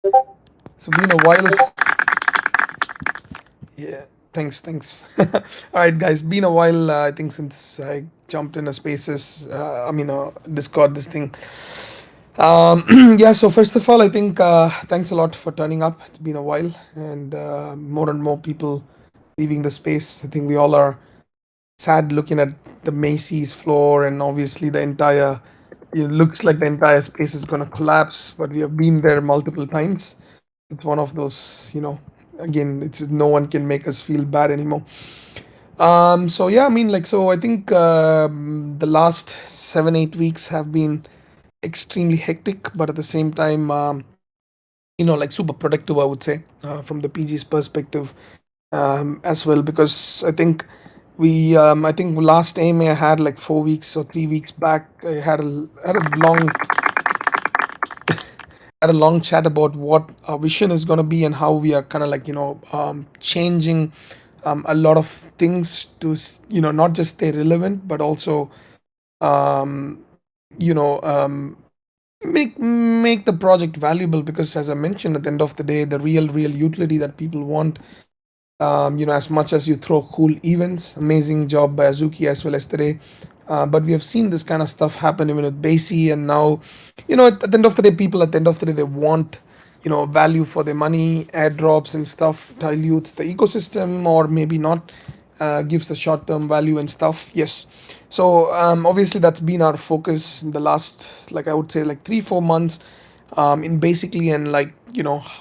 So been a while. Yeah, thanks. All right, guys, been a while. I think since I jumped in a Spaces. Discord. This thing. Yeah. So first of all, I think thanks a lot for turning up. It's been a while, and more people leaving the space. I think we all are sad looking at the Macy's floor, and obviously the entire. It looks like the entire space is gonna collapse, but we have been there multiple times. It's one of those, again, it's no one can make us feel bad anymore. So yeah, I think the last 7 8 weeks have been extremely hectic, but at the same time, like super productive, I would say, from the PG's perspective, as well, because I think last AMA I had like 4 weeks or 3 weeks back. I had a long chat about what our vision is going to be and how we are kind of like changing a lot of things to not just stay relevant but also um, you know um, make the project valuable, because as I mentioned, at the end of the day, the real utility that people want, as much as you throw cool events, amazing job by Azuki as well as today. But we have seen this kind of stuff happen even with Basie, and now, at the end of the day, people at the end of the day, they want, value for their money, airdrops and stuff, dilutes the ecosystem, or maybe not, gives the short term value and stuff. Yes. So obviously, that's been our focus in the last, like I would say, like 3 4 months, in basically, and like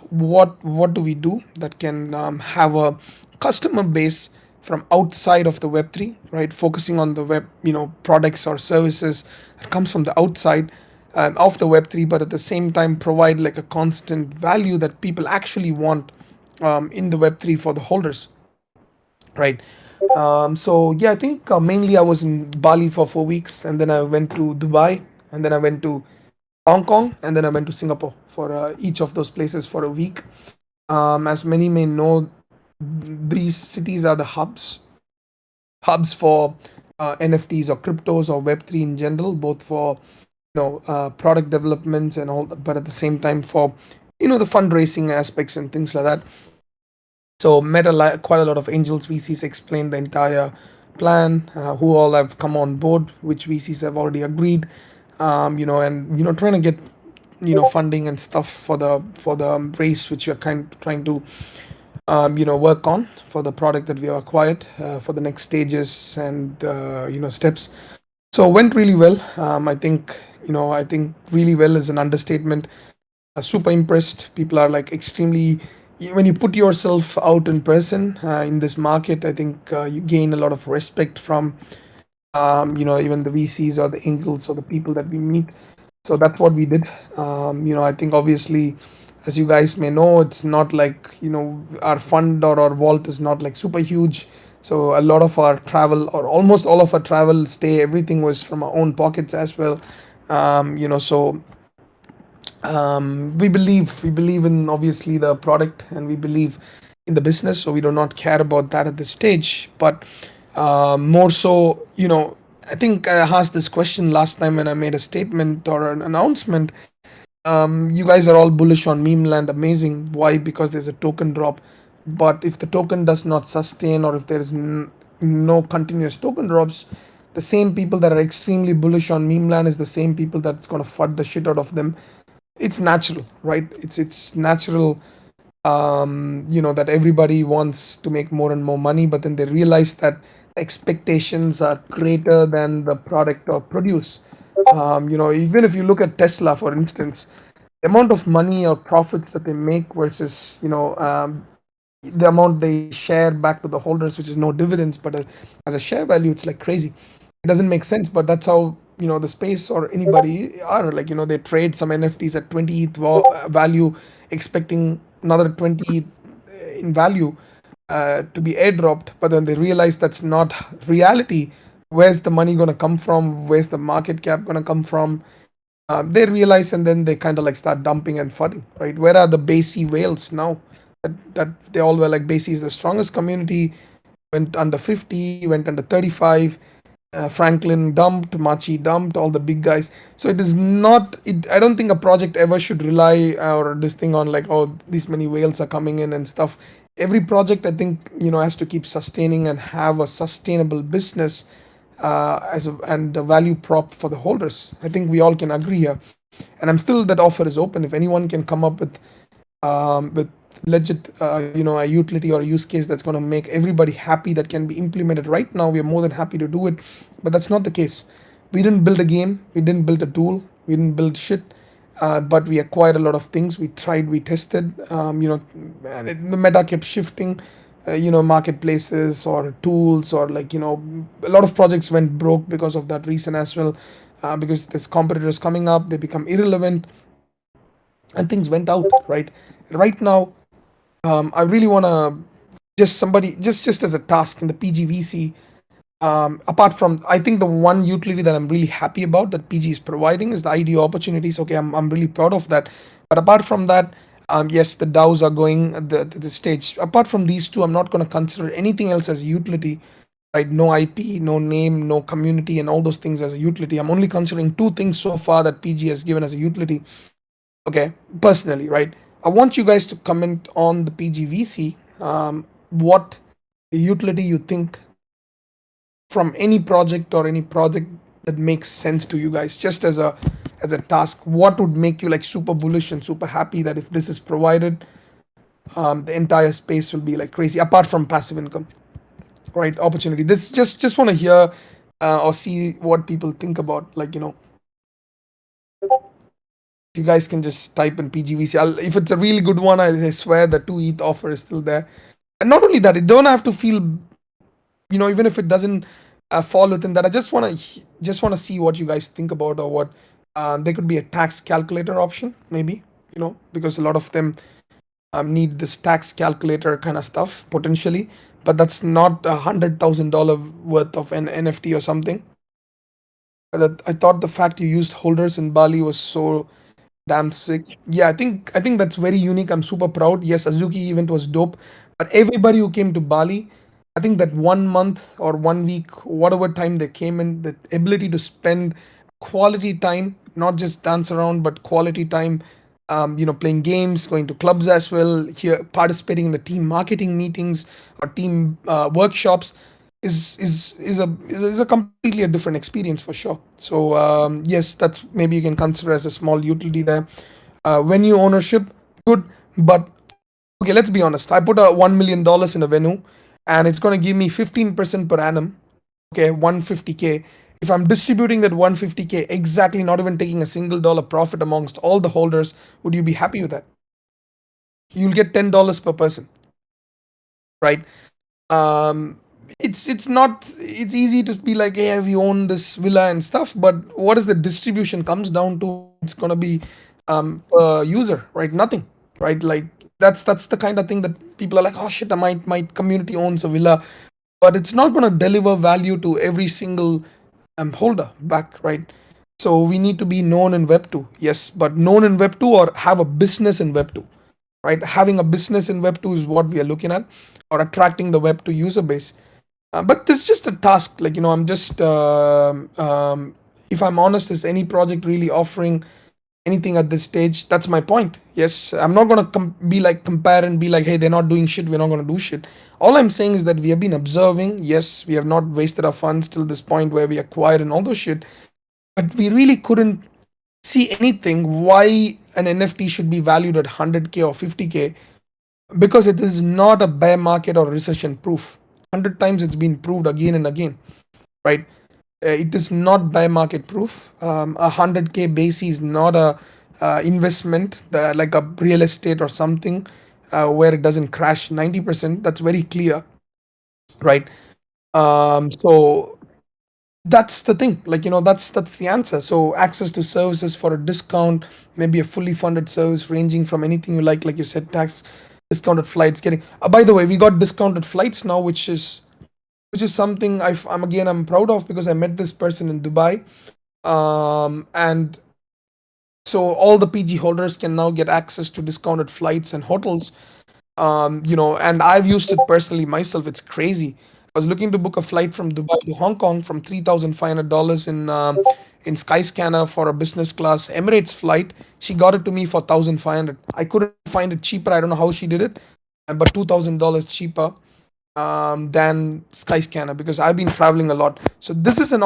what do we do that can have a customer base from outside of the Web3, right? Focusing on the web, products or services that comes from the outside of the Web3, but at the same time provide like a constant value that people actually want in the Web3 for the holders, right? So yeah, I think mainly I was in Bali for 4 weeks, and then I went to Dubai, and then I went to Hong Kong, and then I went to Singapore for each of those places for a week. As many may know, these cities are the hubs for NFTs or cryptos or Web3 in general, both for product developments and all, but at the same time for the fundraising aspects and things like that. So met quite a lot of angels, VCs, explained the entire plan, who all have come on board, which VCs have already agreed, and trying to get funding and stuff for the race which we are trying to work on for the product that we have acquired, for the next stages and steps. So went really well. I think really well is an understatement. Super impressed. People are like extremely. When you put yourself out in person in this market, I think you gain a lot of respect from even the VCs or the angels or the people that we meet. So that's what we did. I think obviously, as you guys may know, it's not like our fund or our vault is not like super huge. So a lot of our travel, or almost all of our travel, stay, everything was from our own pockets as well. So we believe in obviously the product, and we believe in the business, so we do not care about that at this stage. But more so, I think I asked this question last time when I made a statement or an announcement. You guys are all bullish on meme land. Amazing. Why? Because there's a token drop. But if the token does not sustain, or if there is no continuous token drops, the same people that are extremely bullish on meme land is the same people that's going to fud the shit out of them. It's natural, right? It's natural, that everybody wants to make more and more money, but then they realize that expectations are greater than the product or produce. Even if you look at Tesla, for instance, the amount of money or profits that they make versus the amount they share back to the holders, which is no dividends, but as a share value, it's like crazy. It doesn't make sense, but that's how the space or anybody are like. They trade some NFTs at 20 ETH value, expecting another 20 ETH in value to be airdropped, but then they realize that's not reality. Where's the money going to come from? Where's the market cap going to come from? They realize, and then they kind of like start dumping and flooding, right? Where are the Basie whales now? That they all were like, Basie is the strongest community, went under 50, went under 35. Franklin dumped, Machi dumped, all the big guys. So it is not. I don't think a project ever should rely or this thing on like, oh, these many whales are coming in and stuff. Every project, I think, has to keep sustaining and have a sustainable business and a value prop for the holders. I think we all can agree here. And I'm still, that offer is open. If anyone can come up with legit, a utility or a use case that's going to make everybody happy, that can be implemented right now, we are more than happy to do it. But that's not the case. We didn't build a game, we didn't build a tool, we didn't build shit. But we acquired a lot of things. We tried, we tested. The meta kept shifting. Marketplaces or tools, or like, a lot of projects went broke because of that reason as well. Because there's competitors coming up, they become irrelevant, and things went out, right? Right now, I really want to just somebody, just as a task in the PGVC. Apart from, I think the one utility that I'm really happy about that PG is providing is the IDO opportunities. Okay, I'm really proud of that. But apart from that, yes, the DAOs are going at the stage. Apart from these two, I'm not going to consider anything else as a utility. Right? No IP, no name, no community, and all those things as a utility. I'm only considering two things so far that PG has given as a utility. Okay, personally, right? I want you guys to comment on the PGVC. What utility you think from any project, or any project that makes sense to you guys, just as a task, what would make you like super bullish and super happy that if this is provided, the entire space will be like crazy, apart from passive income, right? Opportunity. This just want to hear or see what people think about, like, you guys can just type in PGVC. If it's a really good one, I swear the 2 ETH offer is still there. And not only that, it don't have to feel, even if it doesn't fall within that. I just want to see what you guys think about, or what there could be a tax calculator option, maybe, because a lot of them need this tax calculator kind of stuff potentially, but that's not $100,000 worth of an NFT or something. That I thought the fact you used holders in Bali was so damn sick. Yeah, I think that's very unique. I'm super proud. Yes, Azuki event was dope, but everybody who came to Bali, I think that 1 month or 1 week, whatever time they came in, the ability to spend quality time, not just dance around, but quality time, playing games, going to clubs as well, here participating in the team marketing meetings or team workshops, is a completely a different experience for sure. So yes, that's maybe you can consider as a small utility there. Venue ownership, good, but okay, let's be honest. I put a $1 million in a venue, and it's gonna give me 15% per annum. Okay, 150K. If I'm distributing that 150K exactly, not even taking a single dollar profit amongst all the holders, would you be happy with that? You'll get $10 per person, right? um it's not, it's easy to be like, hey, we own this villa and stuff, but what is the distribution comes down to? It's gonna be per user, right? Nothing, right? Like, that's the kind of thing that people are like, oh shit, my community owns a villa, but it's not gonna deliver value to every single holder back, right? So we need to be known in web 2, yes, but known in web 2 or have a business in web 2, right? Having a business in web 2 is what we are looking at, or attracting the web 2 user base. But this is just a task, like, I'm just if I'm honest, is any project really offering anything at this stage? That's my point. Yes, I'm not going to be like compare and be like, hey, they're not doing shit, we're not going to do shit. All I'm saying is that we have been observing. Yes, we have not wasted our funds till this point where we acquired and all those shit, but we really couldn't see anything why an NFT should be valued at 100K or 50K, because it is not a bear market or recession proof. 100 times it's been proved again and again, right? It is not bear market proof. 100K base is not a investment that, like a real estate or something, where it doesn't crash 90%. That's very clear, right? So that's the thing, like, that's the answer. So access to services for a discount, maybe a fully funded service ranging from anything you like you said, tax, discounted flights, getting by the way, we got discounted flights now, which is something I'm proud of, because I met this person in Dubai. And so all the PG holders can now get access to discounted flights and hotels. And I've used it personally myself. It's crazy. I was looking to book a flight from Dubai to Hong Kong from $3,500 in Skyscanner for a business class Emirates flight. She got it to me for 1,500. I couldn't find it cheaper. I don't know how she did it, but $2,000 cheaper than Skyscanner because I've been traveling a lot. So this is a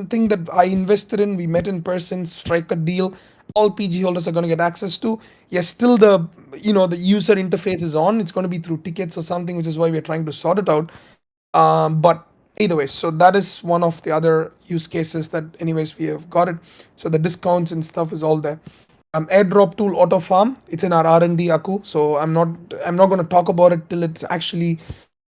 thing that I invested in. We met in person, strike a deal. All PG holders are going to get access to. Yes, still the user interface is on. It's going to be through tickets or something, which is why we're trying to sort it out. But either way, so that is one of the other use cases that anyways we have got it. So the discounts and stuff is all there. Airdrop tool auto farm, it's in our R&D Aku, so I'm not going to talk about it till it's actually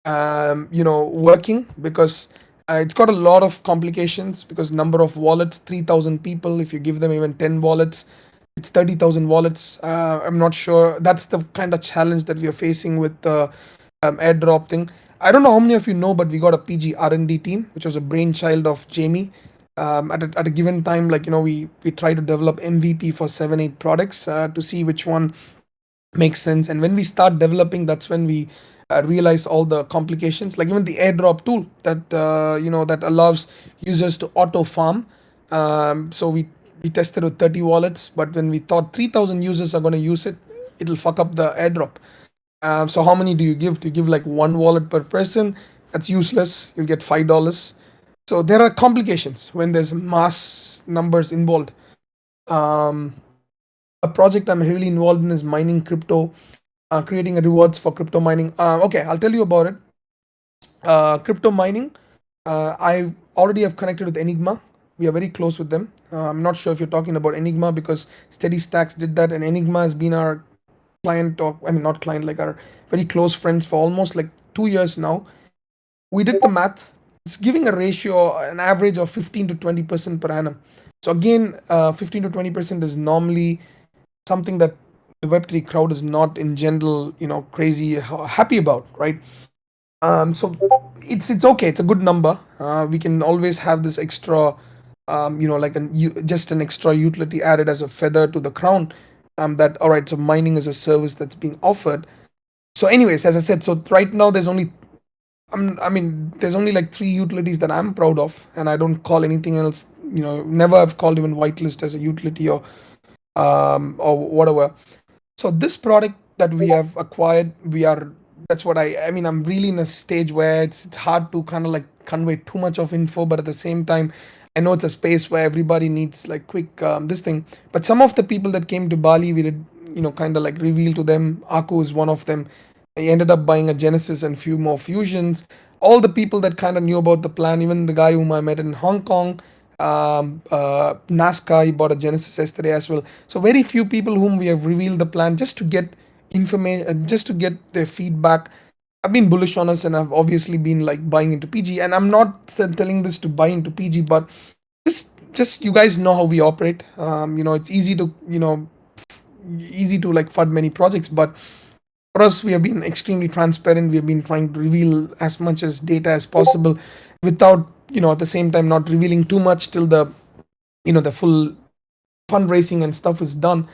working, because it's got a lot of complications, because number of wallets, 3,000 people, if you give them even 10 wallets, it's 30,000 wallets. I'm not sure. That's the kind of challenge that we are facing with the airdrop thing. I don't know how many of you know, but we got a PG R&D team, which was a brainchild of Jamie. At a given time, like, we try to develop MVP for 7 8 products to see which one makes sense. And when we start developing, that's when we realize all the complications, like even the airdrop tool that allows users to auto farm. So we tested with 30 wallets, but when we thought 3,000 users are going to use it, it'll fuck up the airdrop. So how many do you give? Do you give like one wallet per person? That's useless. You'll get $5. So there are complications when there's mass numbers involved. um, a project I'm heavily involved in is mining crypto, creating a rewards for crypto mining. Okay, I'll tell you about it. Crypto mining. I already have connected with Enigma. We are very close with them. I'm not sure if you're talking about Enigma, because Steady Stacks did that, and Enigma has been our client, or I mean not client, like our very close friends for almost like 2 years now. We did the math. It's giving a ratio, an average of 15 to 20% per annum. So again, 15 to 20% is normally something that the Web3 crowd is not in general, crazy happy about, right? So it's okay. It's a good number. We can always have this extra, like just an extra utility added as a feather to the crown. That all right. So mining is a service that's being offered. So, anyways, as I said, so right now I mean, there's only like three utilities that I'm proud of, and I don't call anything else. Never have called even whitelist as a utility, or whatever. So this product that we have acquired, that's what I mean, I'm really in a stage where it's hard to kind of like convey too much of info, but at the same time, I know it's a space where everybody needs like quick this thing. But some of the people that came to Bali, we did, kind of like reveal to them. Aku is one of them. He ended up buying a Genesis and few more Fusions. All the people that kind of knew about the plan, even the guy whom I met in Hong Kong, NASCAR, he bought a Genesis yesterday as well. So very few people whom we have revealed the plan, just to get information, just to get their feedback. I've been bullish on us, and I've obviously been like buying into PG. And I'm not telling this to buy into PG, but just you guys know how we operate. It's easy to like fund many projects, but for us, we have been extremely transparent. We have been trying to reveal as much as data as possible, without, at the same time, not revealing too much till the full fundraising and stuff is done.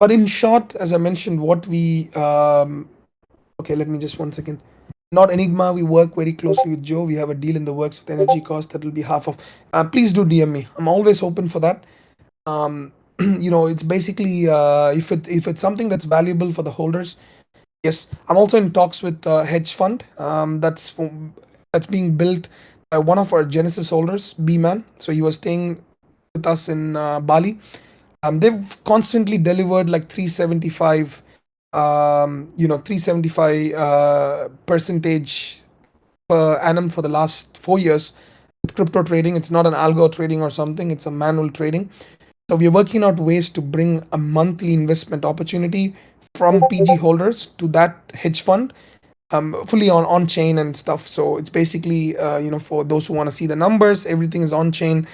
But in short, as I mentioned, what we okay, let me just 1 second. Not Enigma. We work very closely with Joe. We have a deal in the works with energy cost that will be half of. Please do DM me. I'm always open for that. It's basically, if it's something that's valuable for the holders. Yes, I'm also in talks with a hedge fund. That's being built by one of our Genesis holders, B Man. So he was staying with us in Bali. They've constantly delivered like 375, 375 percentage per annum for the last 4 years with crypto trading. It's not an algo trading or something. It's a manual trading. So we are working out ways to bring a monthly investment opportunity from PG holders to that hedge fund, fully on chain and stuff. So it's basically, for those who want to see the numbers, everything is on chain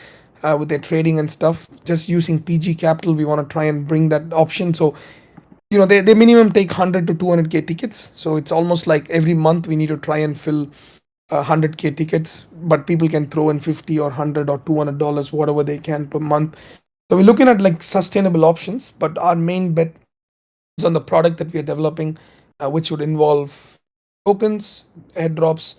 with their trading and stuff. Just using PG capital, we want to try and bring that option. So, they minimum take 100 to 200K tickets. So it's almost like every month we need to try and fill 100K tickets, but people can throw in 50 or 100 or $200, whatever they can per month. So we're looking at like sustainable options, but our main bet is on the product that we are developing, which would involve tokens, airdrops,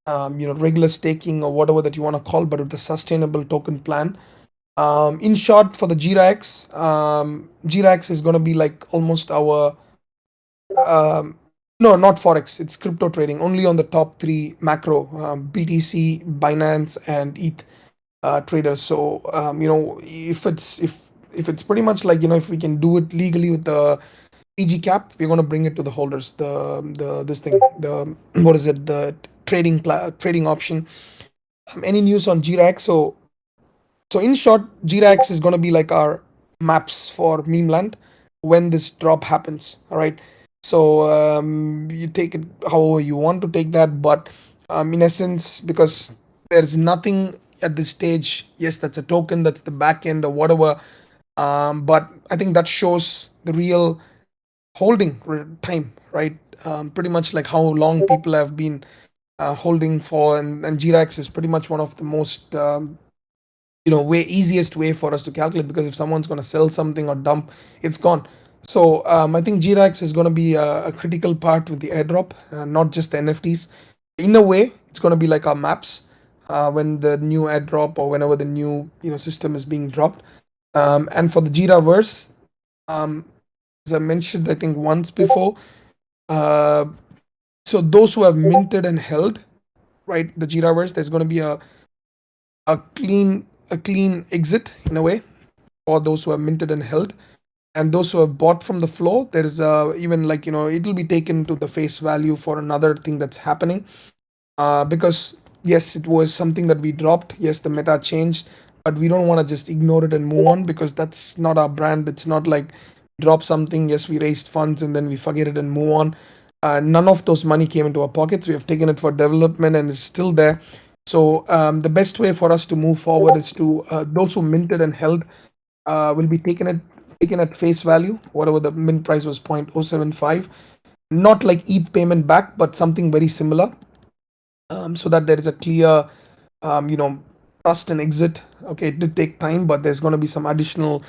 regular staking or whatever that you want to call, but with the sustainable token plan. In short, for the GRAX, GRAX is going to be like almost our um, no, not forex. It's crypto trading only on the top three macro: BTC, Binance, and ETH traders. So if it's pretty much like if we can do it legally with the PG cap, we're going to bring it to the holders. The this thing, the what is it? The trading option. Any news on GRAX? So in short, GRAX is going to be like our maps for meme land when this drop happens. All right. So you take it however you want to take that, but in essence, because there's nothing at this stage. Yes, that's a token, that's the back end or whatever. But I think that shows the real holding time, right? Pretty much like how long people have been holding for, and GRAX is pretty much one of the most way easiest way for us to calculate, because if someone's going to sell something or dump, it's gone. So I think GRAX is going to be a critical part with the airdrop, not just the NFTs. In a way, it's going to be like our maps when the new airdrop or whenever the new system is being dropped. And for the Jiraverse, um, as I mentioned, I think once before, uh, so those who have minted and held, right, the Jiraverse, there's going to be a clean exit in a way for those who have minted and held, and those who have bought from the floor. There is even like it'll be taken to the face value for another thing that's happening, because yes, it was something that we dropped. Yes, the meta changed, but we don't want to just ignore it and move on, because that's not our brand. It's not like drop something, yes, we raised funds and then we forget it and move on. None of those money came into our pockets. We have taken it for development and it's still there. So the best way for us to move forward is to those who minted and held will be taken at face value, whatever the mint price was 0.075, not like ETH payment back, but something very similar, so that there is a clear, um, you know, trust and exit. Okay, it did take time, but there's going to be some additional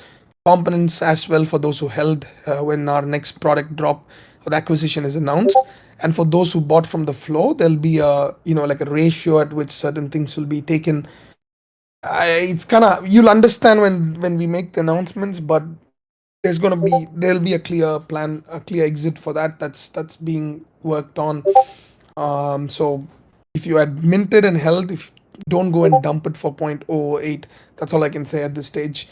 components as well for those who held when our next product drop or the acquisition is announced. And for those who bought from the floor, there'll be a like a ratio at which certain things will be taken. It's kind of, you'll understand when we make the announcements, but there'll be a clear plan, a clear exit for that. That's being worked on. So if you had minted and held, if don't go and dump it for 0.008. That's all I can say at this stage.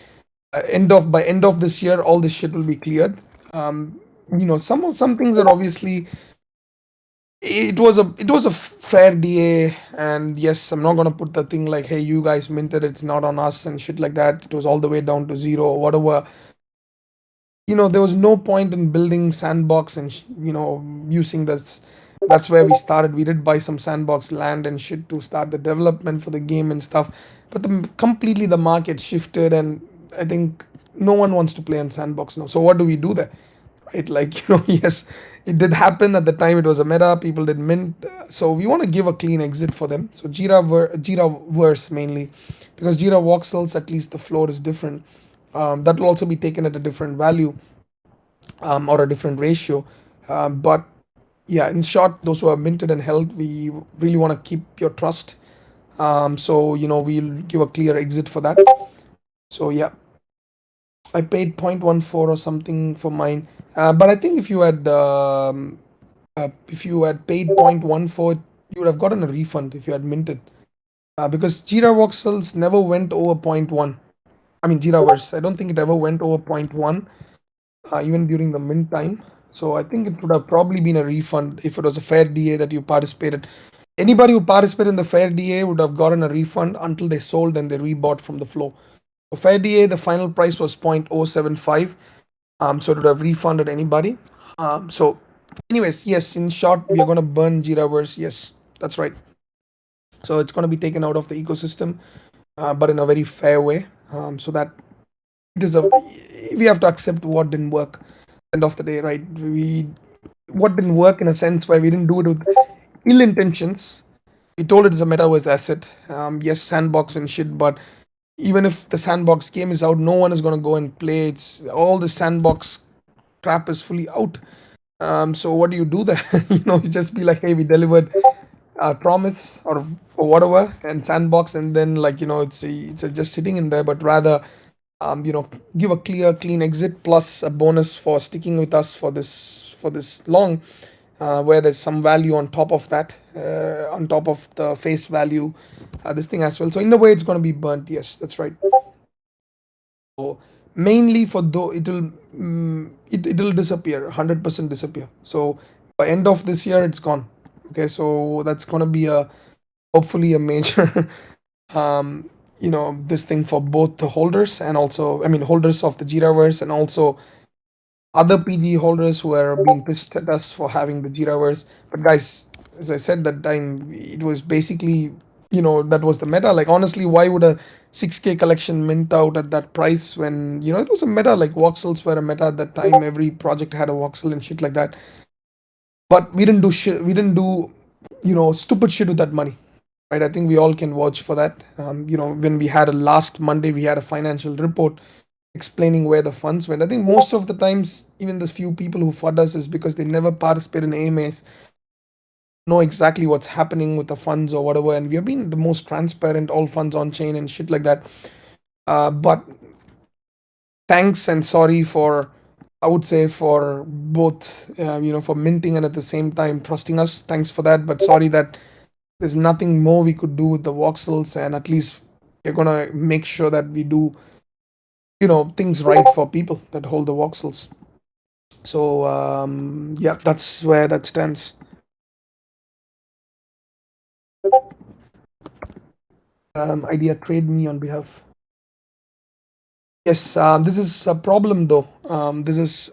By end of this year, all this shit will be cleared. Some things are obviously, it was a fair DA, and yes, I'm not gonna put the thing like, hey, you guys minted, it's not on us and shit like that. It was all the way down to zero or whatever. There was no point in building sandbox and using this. That's where we started. We did buy some sandbox land and shit to start the development for the game and stuff, but completely the market shifted, and I think no one wants to play on sandbox now. So what do we do there, right? Like, yes, it did happen at the time. It was a meta, people did mint, so we want to give a clean exit for them. So Jira verse mainly, because Jira voxels, at least the floor is different. That will also be taken at a different value, or a different ratio. But yeah, in short, those who are minted and held, we really want to keep your trust. So we'll give a clear exit for that. So yeah, I paid 0.14 or something for mine. But I think if you had paid 0.14, you would have gotten a refund if you had minted. Because Jira voxels never went over zero point 0.1. I mean, Jiraverse, I don't think it ever went over zero point 0.1, even during the mint time. So I think it would have probably been a refund if it was a fair DA that you participated. Anybody who participated in the fair DA would have gotten a refund until they sold and they rebought from the flow. For fair DA, the final price was 0.075. So it would have refunded anybody. Anyways, yes, in short, we are going to burn Jiraverse. Yes, that's right. So it's going to be taken out of the ecosystem, but in a very fair way, so that it is a we have to accept what didn't work. End of the day, right? What didn't work in a sense where we didn't do it with ill intentions. We told it is a metaverse asset. Yes, sandbox and shit, but even if the sandbox game is out, no one is going to go and play. It's all the sandbox crap is fully out. So what do you do there? You just be like, hey, we delivered. promise or whatever and sandbox, and then like it's just sitting in there, but rather you know give a clear clean exit plus a bonus for sticking with us for this long, where there's some value on top of that, on top of the face value, this thing as well. So in a way, it's going to be burnt. Yes, that's right. So mainly for though it'll disappear, 100% disappear. So by end of this year, it's gone. Okay, so that's going to be a hopefully a major this thing for both the holders and also, I mean, holders of the Jiraverse and also other PG holders who are being pissed at us for having the Jiraverse. But guys, as I said that time, it was basically, that was the meta. Like honestly, why would a 6K collection mint out at that price when it was a meta? Like voxels were a meta at that time. Every project had a voxel and shit like that. But we didn't do shit. We didn't do stupid shit with that money, right? I think we all can vouch for that. When we had a last Monday, we had a financial report explaining where the funds went. I think most of the times, even the few people who fund us is because they never participate in AMAs, know exactly what's happening with the funds or whatever. And we have been the most transparent, all funds on chain and shit like that. But thanks and sorry for, I would say, for both, for minting and at the same time trusting us. Thanks for that. But sorry that there's nothing more we could do with the voxels, and at least we're gonna make sure that we do things right for people that hold the voxels. So yeah, that's where that stands. Idea trade me on behalf. Yes, this is a problem though. This is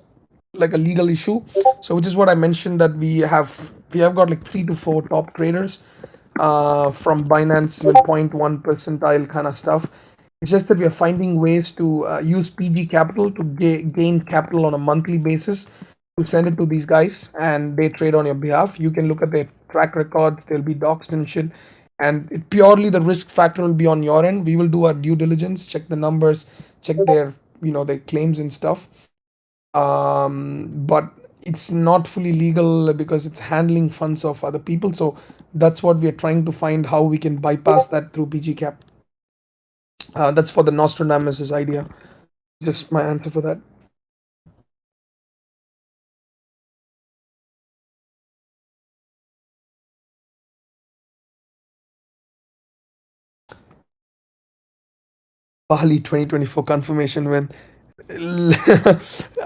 like a legal issue. So which is what I mentioned, that we have got like 3 to 4 top traders from Binance, even 0.1 percentile kind of stuff. It's just that we are finding ways to use PG capital to gain capital on a monthly basis to send it to these guys, and they trade on your behalf. You can look at their track records, they'll be doxed and shit. And purely the risk factor will be on your end. We will do our due diligence, check the numbers, check their claims and stuff. But it's not fully legal because it's handling funds of other people. So that's what we are trying to find, how we can bypass that through PG Cap. That's for the Nostradamus' idea. Just my answer for that. Bali 2024 confirmation when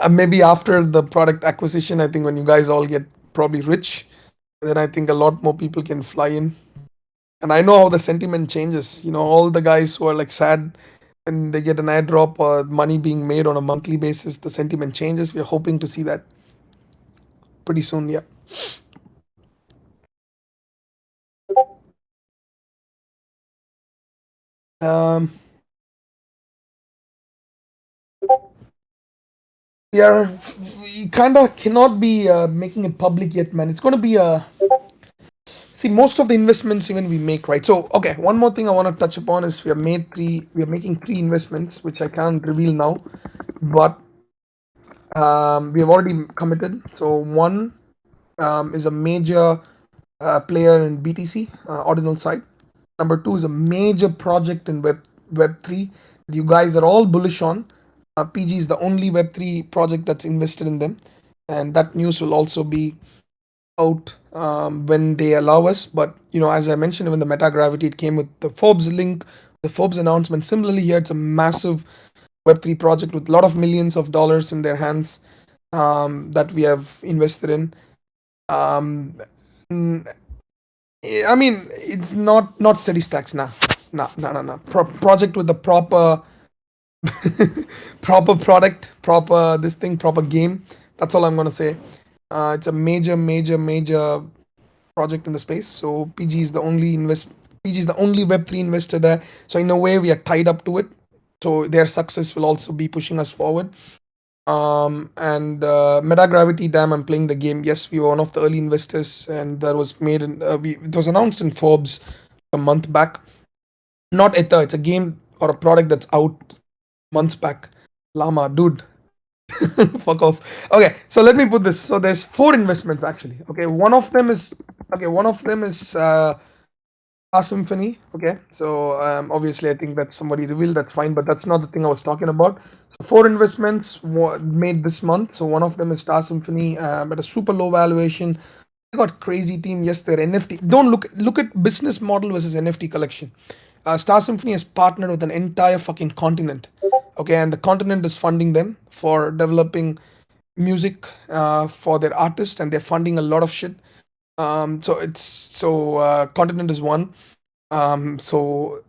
maybe after the product acquisition, I think when you guys all get probably rich, then I think a lot more people can fly in. And I know how the sentiment changes. All the guys who are like sad when they get an airdrop or money being made on a monthly basis, the sentiment changes. We're hoping to see that pretty soon. Yeah. Um, we are we kind of cannot be making it public yet, man. It's going to be a see most of the investments even we make, right? So okay, one more thing I want to touch upon is we are making 3 investments which I can't reveal now, but we have already committed. So one is a major player in BTC ordinal side. Number two is a major project in Web3 that you guys are all bullish on. PG is the only Web3 project that's invested in them, and that news will also be out when they allow us. But as I mentioned, even the Meta Gravity, it came with the Forbes link, the Forbes announcement. Similarly, here it's a massive Web3 project with a lot of millions of dollars in their hands that we have invested in. Um, I mean, it's not steady stacks, nah, nah, nah, nah, nah. Project with the proper proper product, proper this thing, proper game. That's all I'm gonna say. It's a major, major, major project in the space. So PG is the only Web3 investor there. So in a way, we are tied up to it. So their success will also be pushing us forward. And Meta Gravity, damn, I'm playing the game. Yes, we were one of the early investors, and that was made in it was announced in Forbes a month back. Not Ether, it's a game or a product that's out months back. Llama, dude, fuck off. Okay, so let me put this. So there's 4 investments actually. Okay, one of them is Okay, one of them is Star Symphony. Okay, so obviously I think that's somebody revealed. That's fine, but that's not the thing I was talking about. So four investments made this month. So one of them is Star Symphony, at a super low valuation. They got crazy team. Yes, they're NFT. Don't look at business model versus NFT collection. Star Symphony has partnered with an entire fucking continent. Okay, and the continent is funding them for developing music for their artists, and they're funding a lot of shit. Continent is one. So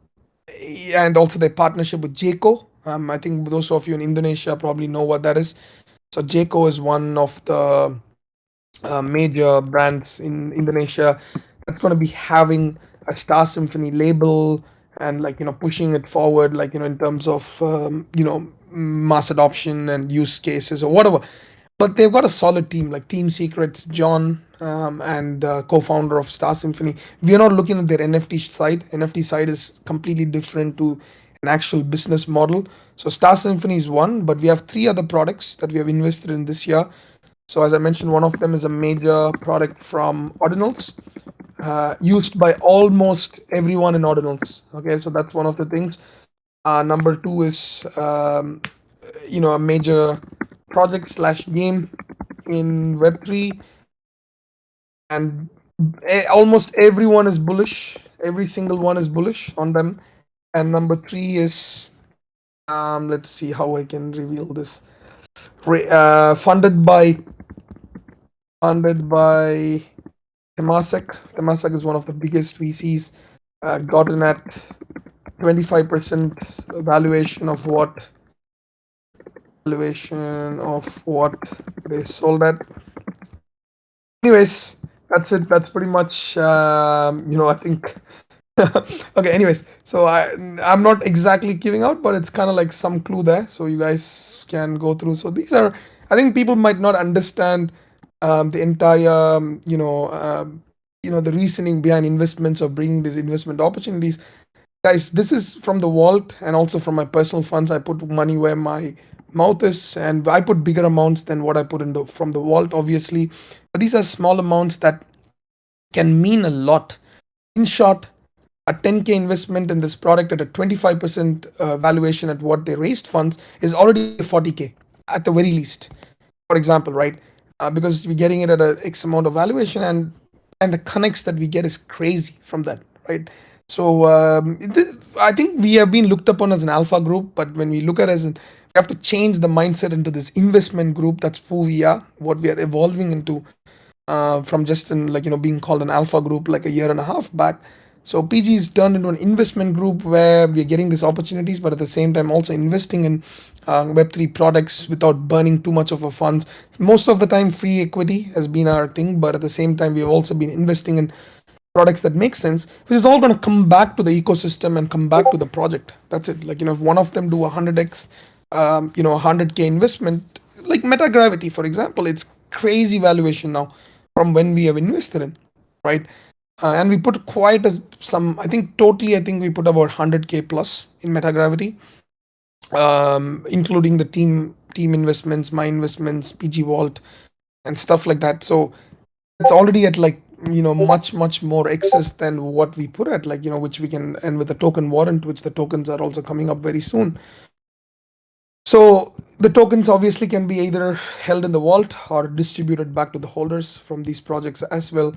and also their partnership with Jayco. I think those of you in Indonesia probably know what that is. So Jayco is one of the major brands in Indonesia that's going to be having a Star Symphony label, and like pushing it forward, like in terms of mass adoption and use cases or whatever. But they've got a solid team, like Team Secrets, John, and co-founder of Star Symphony. We are not looking at their NFT side. NFT side is completely different to an actual business model. So Star Symphony is one, but we have three other products that we have invested in this year. So as I mentioned, one of them is a major product from Ordinals, used by almost everyone in Ordinals. Okay, so that's one of the things. Number two is a major project slash game in Web3, and almost everyone is bullish. Every single one is bullish on them. And number three is, let's see how I can reveal this. Funded by Temasek. Temasek is one of the biggest VCs. Gotten at 25% valuation of what they sold at. Anyways, that's it. That's pretty much I think. Okay. Anyways, so I'm not exactly giving out, but it's kind of like some clue there, so you guys can go through. So these are, I think people might not understand the entire the reasoning behind investments or bringing these investment opportunities. Guys, this is from the vault and also from my personal funds. I put money where my mouth is, and I put bigger amounts than what I put in the from the vault, obviously. But these are small amounts that can mean a lot. In short, a 10K investment in this product at a 25% valuation at what they raised funds is already 40K at the very least, for example, right? Because we're getting it at a X amount of valuation, and the connects that we get is crazy from that, right? So I think we have been looked upon as an alpha group, but when we look at it as we have to change the mindset into this investment group. That's who we are, what we are evolving into, from just in being called an alpha group like a year and a half back. So PG is turned into an investment group where we are getting these opportunities, but at the same time also investing in Web3 products without burning too much of our funds. Most of the time, free equity has been our thing, but at the same time, we have also been investing in products that make sense, which is all going to come back to the ecosystem and come back to the project. That's it. Like if one of them do 100x, 100K investment, like Meta Gravity, for example, it's crazy valuation now from when we have invested in, right? And we put quite some. I think totally, I think we put about 100K plus in Meta Gravity, including the team investments, my investments, PG Vault, and stuff like that. So it's already at like much more excess than what we put at, like which we can, and with the token warrant, which the tokens are also coming up very soon. So the tokens obviously can be either held in the vault or distributed back to the holders from these projects as well.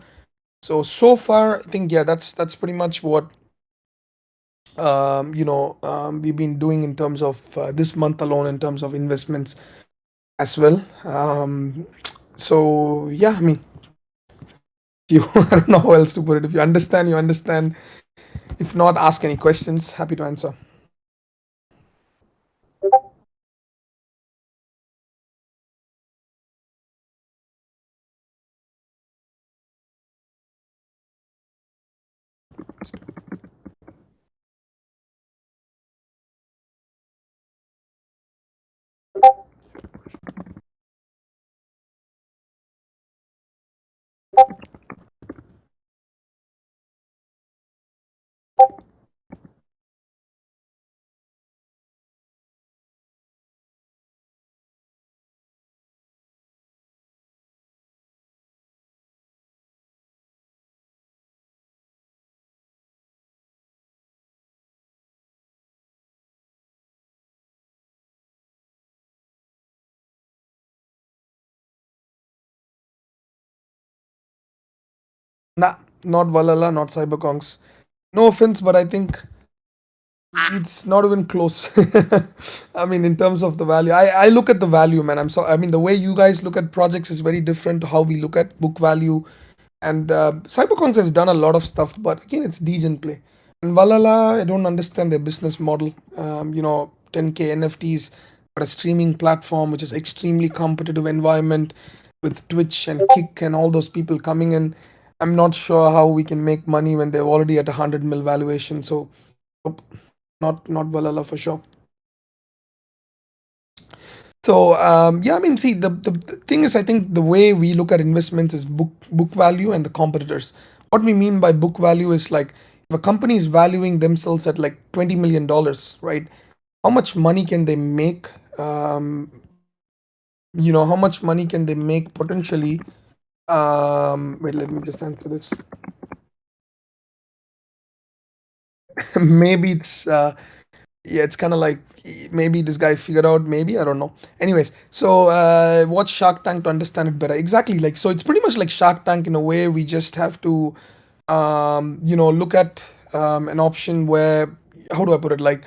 So far, I think, yeah, that's pretty much what we've been doing in terms of this month alone in terms of investments as well. So yeah, I mean, you I don't know how else to put it. If you understand, you understand. If not, ask any questions. Happy to answer. Nah, not Valhalla, not Cyberkongs. No offense, but I think it's not even close. I mean, in terms of the value, I look at the value, man. I mean, the way you guys look at projects is very different to how we look at book value. And Cybercons has done a lot of stuff, but again, it's degen play. And Valhalla, I don't understand their business model. 10K NFTs, but a streaming platform which is extremely competitive environment with Twitch and Kick and all those people coming in. I'm not sure how we can make money when they're already at 100 mil valuation. So nope, not Valhalla for sure. So yeah, I mean, see, the thing is, I think the way we look at investments is book value and the competitors. What we mean by book value is like if a company is valuing themselves at like $20 million, right? How much money can they make? How much money can they make potentially? Wait, let me just answer this. Maybe it's yeah, it's kind of like maybe this guy figured out, maybe I don't know. Anyways, so watch Shark Tank to understand it better. Exactly, like so it's pretty much like Shark Tank in a way. We just have to look at an option where, how do I put it, like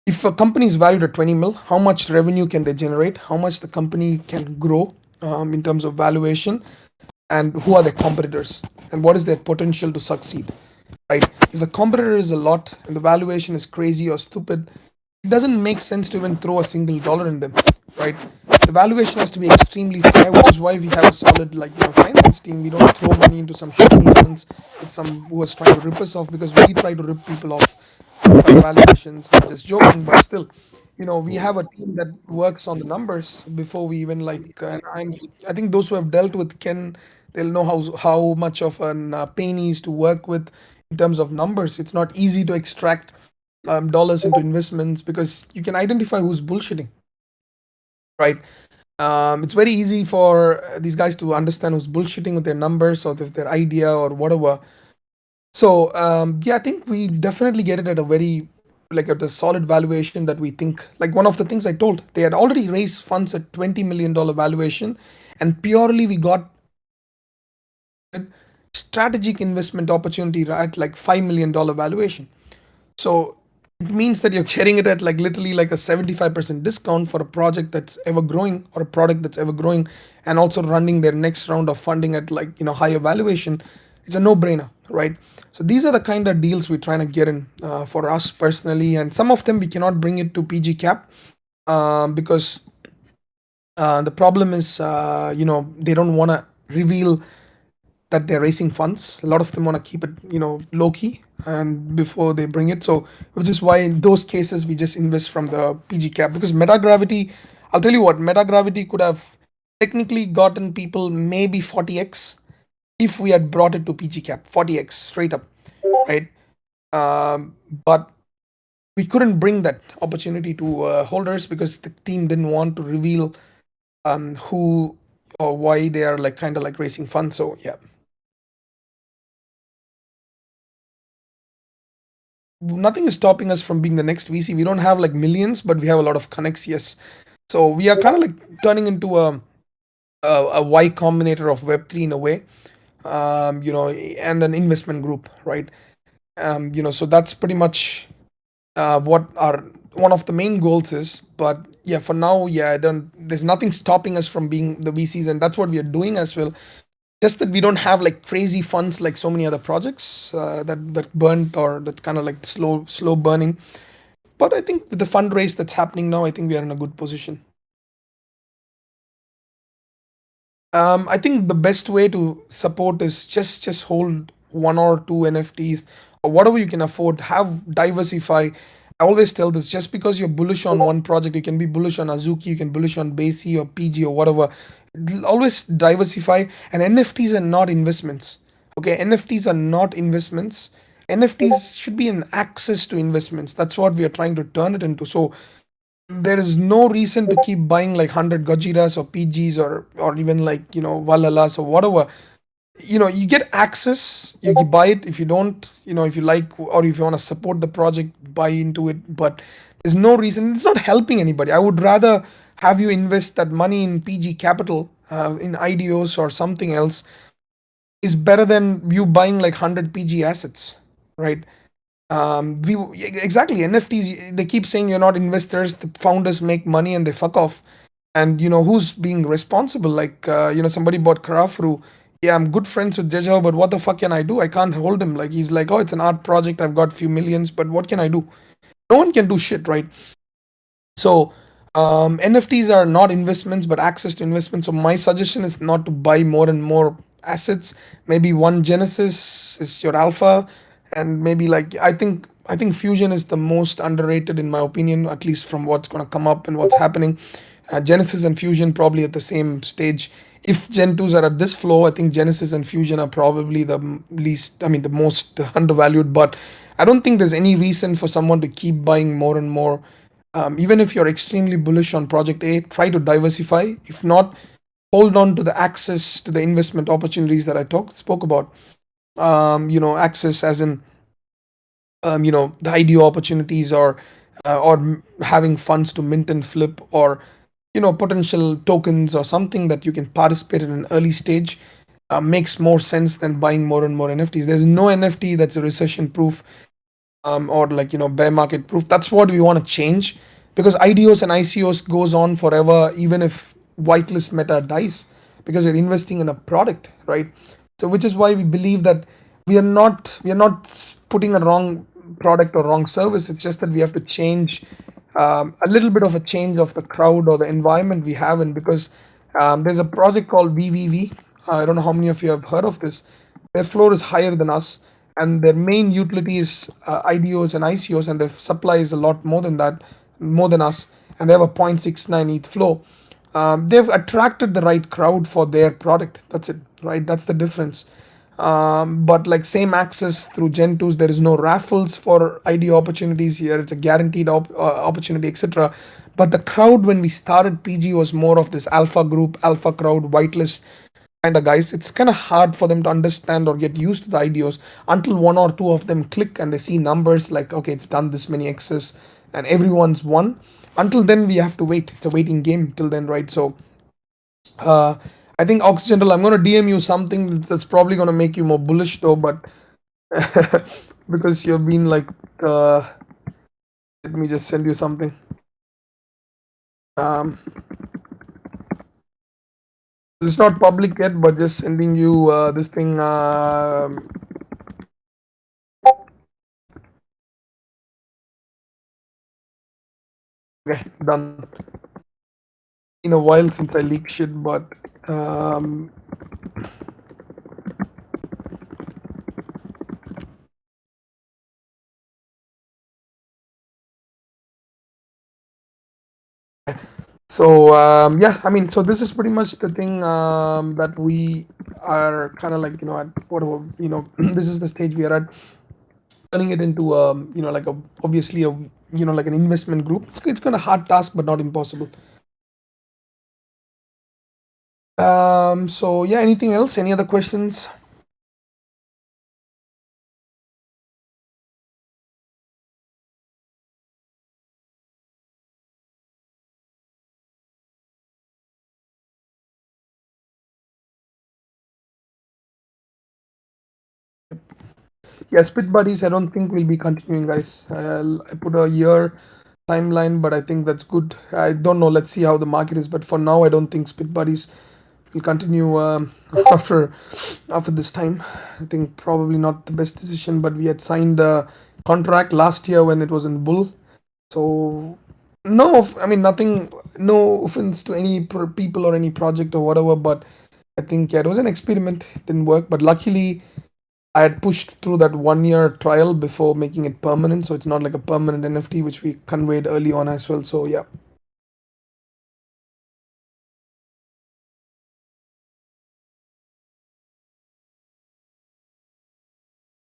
if a company is valued at 20 mil, how much revenue can they generate, how much the company can grow in terms of valuation, and who are their competitors and what is their potential to succeed, right? If the competitor is a lot and the valuation is crazy or stupid, it doesn't make sense to even throw a single dollar in them, right? The valuation has to be extremely fair, which is why we have a solid, like, finance team. We don't throw money into some shady funds with some who is trying to rip us off, because we try to rip people off with our valuations. I'm just joking, but still, we have a team that works on the numbers before we even like. And I think those who have dealt with Ken, they'll know how much of an pain he is to work with in terms of numbers. It's not easy to extract dollars into investments because you can identify who's bullshitting, right? It's very easy for these guys to understand who's bullshitting with their numbers or with their idea or whatever. So yeah, I think we definitely get it at a very like at a solid valuation that we think. Like one of the things I told, they had already raised funds at $20 million valuation, and purely we got strategic investment opportunity at like $5 million valuation. So it means that you're getting it at like literally like a 75% discount for a project that's ever growing or a product that's ever growing, and also running their next round of funding at like higher valuation. It's a no-brainer, right? So these are the kind of deals we're trying to get in for us personally, and some of them we cannot bring it to PG cap because the problem is they don't want to reveal that they're raising funds. A lot of them want to keep it, low key and before they bring it. So, which is why in those cases we just invest from the PG cap, because Metagravity, I'll tell you what, Metagravity could have technically gotten people maybe 40x if we had brought it to PG cap, 40x straight up, right? But we couldn't bring that opportunity to holders because the team didn't want to reveal who or why they are like kind of like raising funds. So yeah. Nothing is stopping us from being the next VC. We don't have like millions, but we have a lot of connects. Yes, so we are kind of like turning into a Y Combinator of Web3 in a way, and an investment group, right? So that's pretty much what our one of the main goals is. But yeah, for now, yeah, I don't. There's nothing stopping us from being the VCs, and that's what we are doing as well. Just that we don't have like crazy funds like so many other projects that burnt or that's kind of like slow burning. But I think with the fundraise that's happening now, I think we are in a good position. I think the best way to support is just hold one or two NFTs or whatever you can afford. Have diversify. I always tell this: just because you're bullish on one project, you can be bullish on Azuki, you can bullish on Basie or PG or whatever. Always diversify. And NFTs are not investments. Okay, NFTs are not investments. NFTs should be an access to investments. That's what we are trying to turn it into. So there is no reason to keep buying like 100 Gojiras or PGs or even like Valhalas or whatever. You get access, you can buy it. If you don't, if you like or if you want to support the project, buy into it. But there's no reason, it's not helping anybody. I would rather have you invest that money in PG capital, in IDOs or something else. is better than you buying like 100 PG assets, right? We exactly NFTs. They keep saying you're not investors. The founders make money and they fuck off. And who's being responsible? Like somebody bought Karafru. Yeah, I'm good friends with Jejo, but what the fuck can I do? I can't hold him. Like he's like, oh, it's an art project. I've got few millions, but what can I do? No one can do shit, right? So NFTs are not investments, but access to investments. So my suggestion is not to buy more and more assets. Maybe one Genesis is your alpha, and maybe like I think Fusion is the most underrated in my opinion, at least from what's going to come up and what's happening. Genesis and Fusion probably at the same stage. If Gen 2s are at this flow, I think Genesis and Fusion are probably the least, I mean, the most undervalued. But I don't think there's any reason for someone to keep buying more and more. Even if you're extremely bullish on Project A, try to diversify. If not, hold on to the access to the investment opportunities that I spoke about. Access as in the IDO opportunities, or having funds to mint and flip, or potential tokens or something that you can participate in an early stage, makes more sense than buying more and more NFTs. There's no NFT that's a recession proof, or like bear market proof. That's what we want to change, because IDOs and ICOs goes on forever even if whitelist meta dies, because you're investing in a product, right? So which is why we believe that we are not putting a wrong product or wrong service. It's just that we have to change, a little bit of a change of the crowd or the environment we have in, because there's a project called VVV. I don't know how many of you have heard of this. Their floor is higher than us, and their main utility is IDOs and ICOs, and their supply is a lot more than that, more than us, and they have a 0.69 ETH flow. They've attracted the right crowd for their product. That's it, right? That's the difference. But like same access through Gen 2s, there is no raffles for IDO opportunities here. It's a guaranteed opportunity, etc. But the crowd when we started PG was more of this alpha group, alpha crowd, whitelist kind of guys. It's kind of hard for them to understand or get used to the IDOs until one or two of them click and they see numbers like, okay, it's done this many X's and everyone's won. Until then, we have to wait. It's a waiting game till then, right? So, uh, I think Occidental, I'm going to DM you something that's probably going to make you more bullish though, but because you've been like, uh, let me just send you something. Um, it's not public yet, but just sending you this thing. Okay, done. In a while since I leaked shit, but um, yeah, I mean, so this is pretty much the thing that we are kind of like at whatever this is the stage we are at, turning it into like a obviously a like an investment group. It's kind of hard task, but not impossible. So yeah, anything else? Any other questions? Yeah, Spit Buddies, I don't think we'll be continuing, guys. I put a year timeline, but I think that's good. I don't know. Let's see how the market is, but for now, I don't think Spit Buddies will continue after after this time. I think probably not the best decision, but we had signed a contract last year when it was in bull. So no, I mean nothing. No offense to any people or any project or whatever, but I think yeah, it was an experiment. It didn't work, but luckily I had pushed through that 1 year trial before making it permanent, so it's not like a permanent NFT, which we conveyed early on as well. So yeah,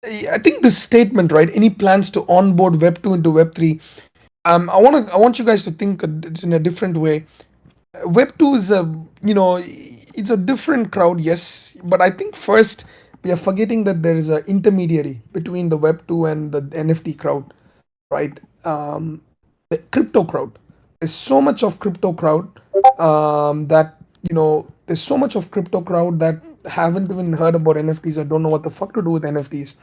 I think this statement, right? Any plans to onboard Web 2 into Web 3? I want you guys to think in a different way. Web 2 is it's a different crowd, yes, but I think first we are forgetting that there is an intermediary between the Web 2 and the NFT crowd, right? The crypto crowd. There's so much of crypto crowd, that there's so much of crypto crowd that haven't even heard about NFTs or don't know what the fuck to do with NFTs,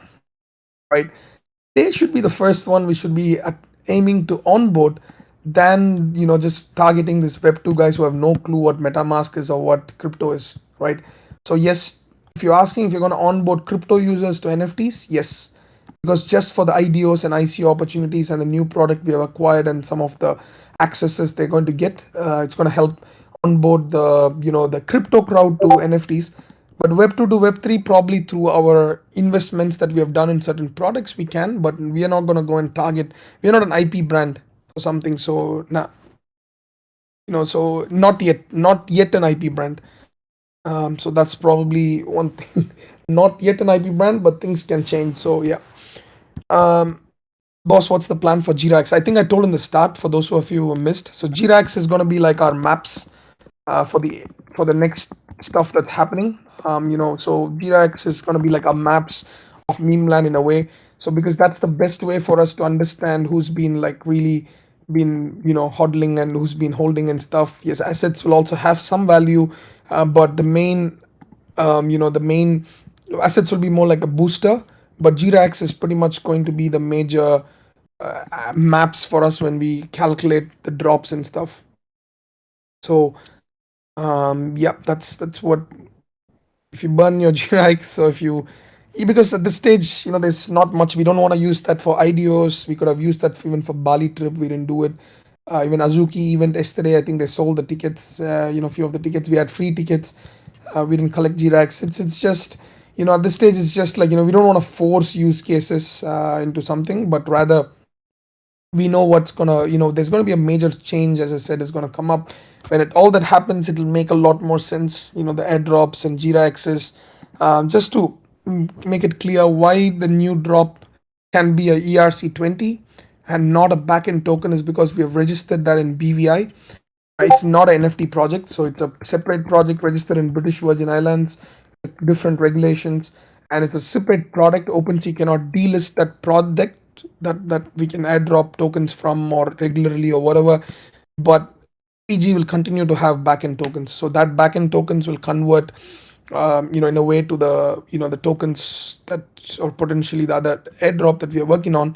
right? They should be the first one we should be aiming to onboard than just targeting this web 2 guys who have no clue what metamask is or what crypto is, right? So yes, if you're asking if you're going to onboard crypto users to NFTs, yes, because just for the IDOs and ICO opportunities and the new product we have acquired and some of the accesses they're going to get, it's going to help onboard the crypto crowd to NFTs. But Web 2 to Web 3, probably through our investments that we have done in certain products, we can, but we are not going to go and target. We are not an IP brand or something. So, nah, so not yet an IP brand. So that's probably one thing. Not yet an IP brand, but things can change. So, yeah. Um, Boss, what's the plan for Jirax? I think I told in the start for those of you who missed. So, Jirax is going to be like our maps for the next stuff that's happening. So Jirax is going to be like a maps of meme land in a way. So because that's the best way for us to understand who's been like really been hodling and who's been holding and stuff. Yes, assets will also have some value, but the main assets will be more like a booster. But Jirax is pretty much going to be the major maps for us when we calculate the drops and stuff. So yeah, that's what if you burn your Jirax. So if you because at this stage, there's not much. We don't want to use that for IDOs. We could have used that even for Bali trip. We didn't do it. Even Azuki event yesterday, I think they sold the tickets. A few of the tickets we had free tickets. We didn't collect Jirax. It's just at this stage it's just like we don't want to force use cases into something, but rather we know what's gonna there's gonna be a major change, as I said, is gonna come up. When all that happens, it'll make a lot more sense, the airdrops and Jira access. Just to make it clear why the new drop can be a ERC20 and not a backend token is because we have registered that in BVI. It's not an NFT project, so it's a separate project registered in British Virgin Islands with different regulations, and it's a separate product. OpenSea cannot delist that product that we can airdrop tokens from or regularly or whatever. But PG will continue to have backend tokens, so that backend tokens will convert, in a way to the the tokens that or potentially the other airdrop that we are working on.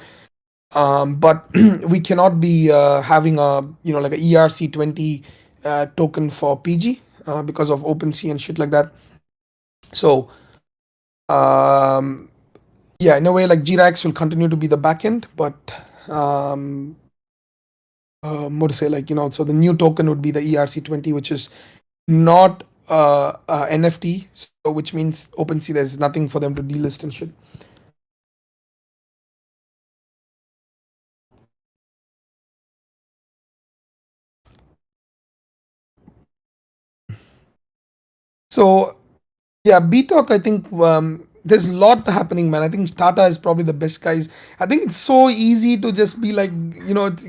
But we cannot be having a like a ERC20 token for PG because of OpenSea and shit like that. So um, yeah, in a way, like Grax will continue to be the backend, but um, what to say, like so the new token would be the ERC20, which is not NFT, so which means OpenSea there's nothing for them to delist and shit. So yeah, BTalk, I think there's a lot happening, man. I think Tata is probably the best guys. I think it's so easy to just be like, it's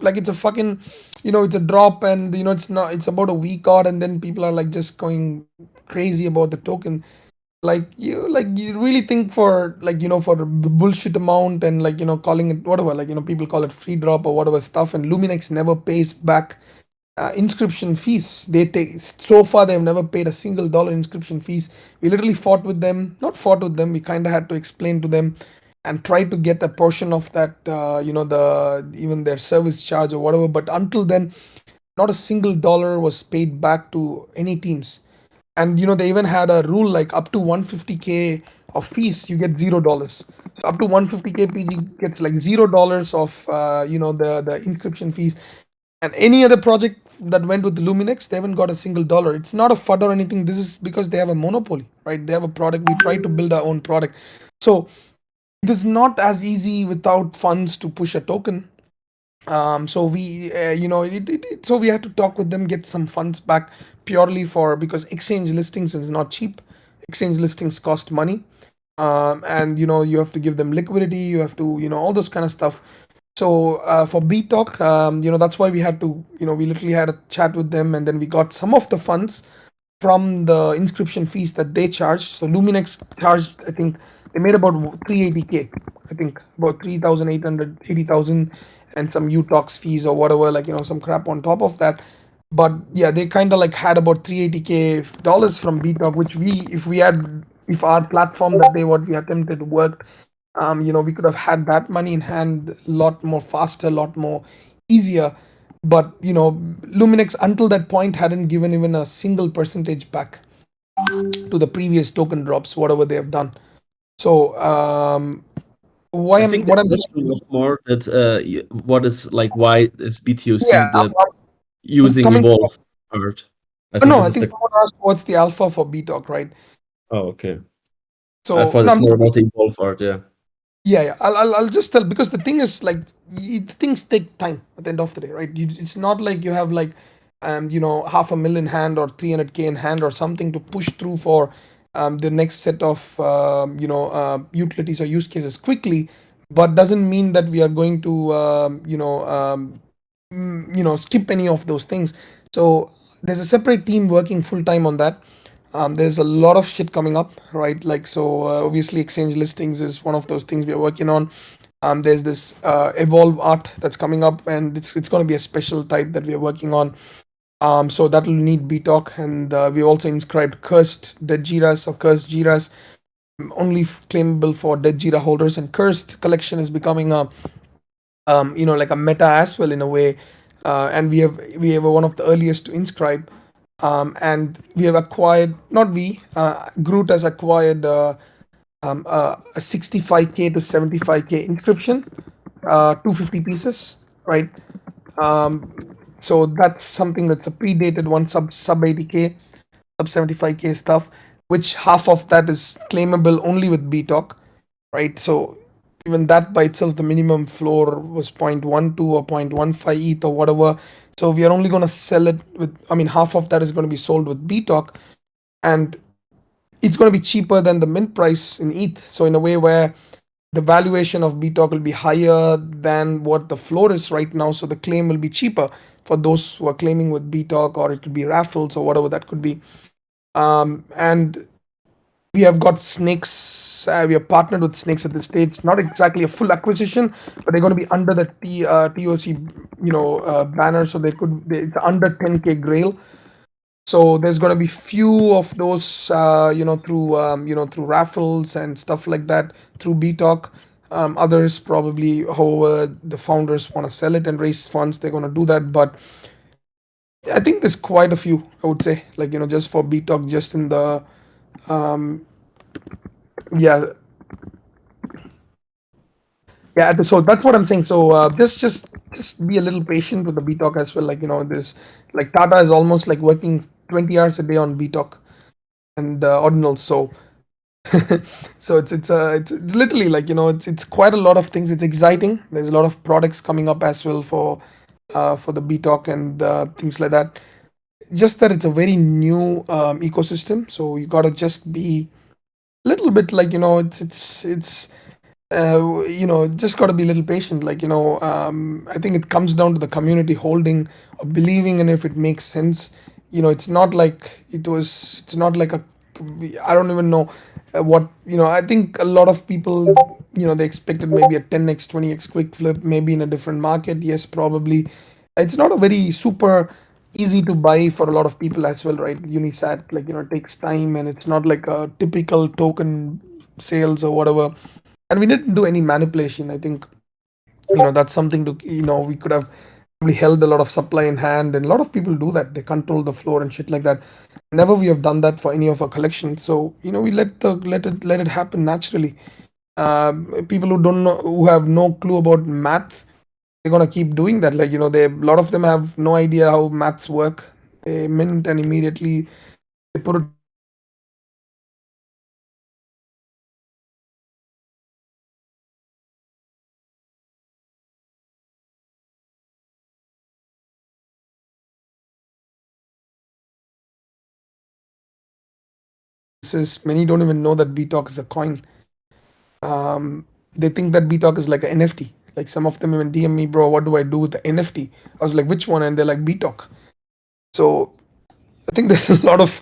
like it's a fucking, it's a drop and, it's not, it's about a week out and then people are like just going crazy about the token. Like you really think for like, for the bullshit amount and like, calling it whatever, like, people call it free drop or whatever stuff, and Luminex never pays back inscription fees. They take so far they've never paid a single dollar inscription fees. We literally fought with them, not fought with them. We kind of had to explain to them and try to get a portion of that, the even their service charge or whatever. But until then, not a single dollar was paid back to any teams. And they even had a rule like up to 150K of fees, you get $0. So up to 150K, PG gets like $0 of the inscription fees, and any other project that went with Luminex, they haven't got a single dollar. It's not a FUD or anything. This is because they have a monopoly, right? They have a product. We try to build our own product. So it is not as easy without funds to push a token. So we, so we had to talk with them, get some funds back purely for because exchange listings is not cheap. Exchange listings cost money, and you have to give them liquidity. You have to, all those kind of stuff. So for B Talk, that's why we had to, we literally had a chat with them, and then we got some of the funds from the inscription fees that they charged. So Luminex charged, I think they made about 380K, I think about 3,880,000, and some UTalks fees or whatever, like some crap on top of that. But yeah, they kind of like had about 380k dollars from BTOC, which if our platform that day what we attempted worked, we could have had that money in hand a lot more faster, a lot more easier. But Luminix until that point hadn't given even a single percentage back to the previous token drops, whatever they have done. So why I I'm think the what I'm question saying is, was more that what is like why is yeah, BTUC the I'm using coming. evolve part? I think No, this I is think the. someone asked what's the alpha for BTOC, right? Oh, okay. I So thought no, it's I'm more just about the evolve part. Yeah. yeah, yeah. I'll just tell because the thing is like things take time at the end of the day, right? It's not like you have like half a million hand or 300k in hand or something to push through for the next set of utilities or use cases quickly, but doesn't mean that we are going to skip any of those things. So there's a separate team working full time on that. There's a lot of shit coming up, right? Like so, obviously, exchange listings is one of those things we are working on. There's this evolve art that's coming up, and it's going to be a special type that we are working on. So that will need BTalk, and we also inscribed cursed dead jiras or cursed jiras, only claimable for dead jira holders. And cursed collection is becoming a like a meta as well in a way. And we have one of the earliest to inscribe, and we have acquired, not we, Groot has acquired a 65k to 75k inscription, 250 pieces, right? So that's something that's a predated one, sub 80k, sub 75k stuff, which half of that is claimable only with BTalk, right? So even that by itself, the minimum floor was 0.12 or 0.15 ETH or whatever. So we are only going to sell it with, I mean, half of that is going to be sold with BTalk, and it's going to be cheaper than the mint price in ETH. So in a way where the valuation of BTalk will be higher than what the floor is right now. So the claim will be cheaper for those who are claiming with BTalk, or it could be raffles or whatever that could be. And we have got snakes. We are partnered with snakes at this stage. Not exactly a full acquisition, but they're going to be under the TOC, banner. So it's under 10k Grail. So there's going to be few of those, through raffles and stuff like that through BTalk. Others probably, however, the founders want to sell it and raise funds, they're going to do that. But I think there's quite a few. I would say, like just for BTalk, just in the um, yeah, yeah. So that's what I'm saying. So just be a little patient with the BTalk as well. Like this, like Tata is almost like working 20 hours a day on BTalk and ordinals. So so it's literally like it's quite a lot of things. It's exciting. There's a lot of products coming up as well for the BTalk and things like that. Just that it's a very new ecosystem, so you gotta just be a little bit like it's just got to be a little patient. Like I think it comes down to the community holding or believing in if it makes sense. It's not like it's not like a, I don't even know what I think a lot of people, they expected maybe a 10x 20x quick flip, maybe in a different market. Yes, probably. It's not a very super easy to buy for a lot of people as well, right? Unisat, like it takes time, and it's not like a typical token sales or whatever. And we didn't do any manipulation. I think that's something to we could have probably held a lot of supply in hand, and a lot of people do that. They control the floor and shit like that. Never we have done that for any of our collections. So we let it happen naturally. People who don't know, who have no clue about math, they're gonna keep doing that. Like they, a lot of them have no idea how maths work. They mint and immediately they put it on basis. Many don't even know that BTalk is a coin. They think that BTalk is like an NFT. Like some of them even DM me, bro, what do I do with the NFT? I was like, which one? And they're like, BTalk. So I think there's a lot of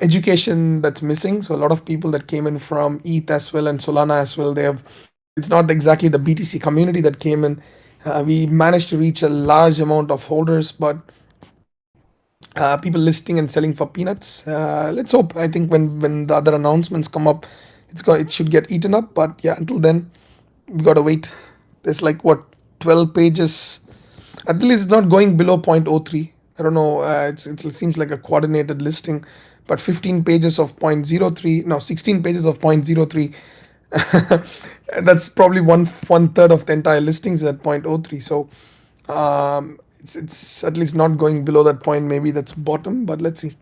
education that's missing. So a lot of people that came in from ETH as well and Solana as well, they have. It's not exactly the BTC community that came in. We managed to reach a large amount of holders, but People listing and selling for peanuts. Let's hope. I think when the other announcements come up, it should get eaten up. But yeah, until then, we gotta wait. There's like what 12 pages. At least it's not going below 0.03. I don't know. It seems like a coordinated listing, but 15 pages of 0.03. No, 16 pages of 0.03. That's probably one third of the entire listings at 0.03. So it's at least not going below that point. Maybe that's bottom, but let's see.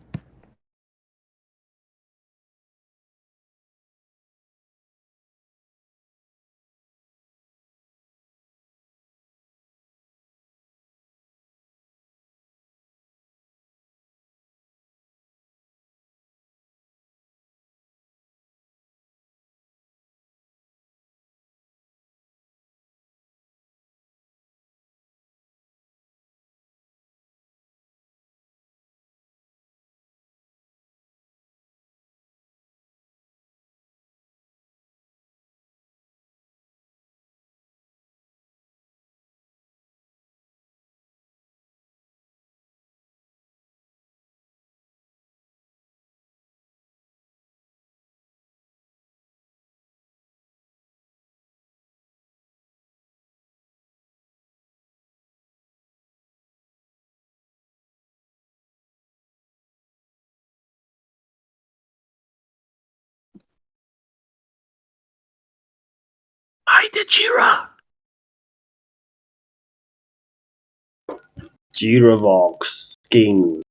Hi, the Jira. Jiravox King.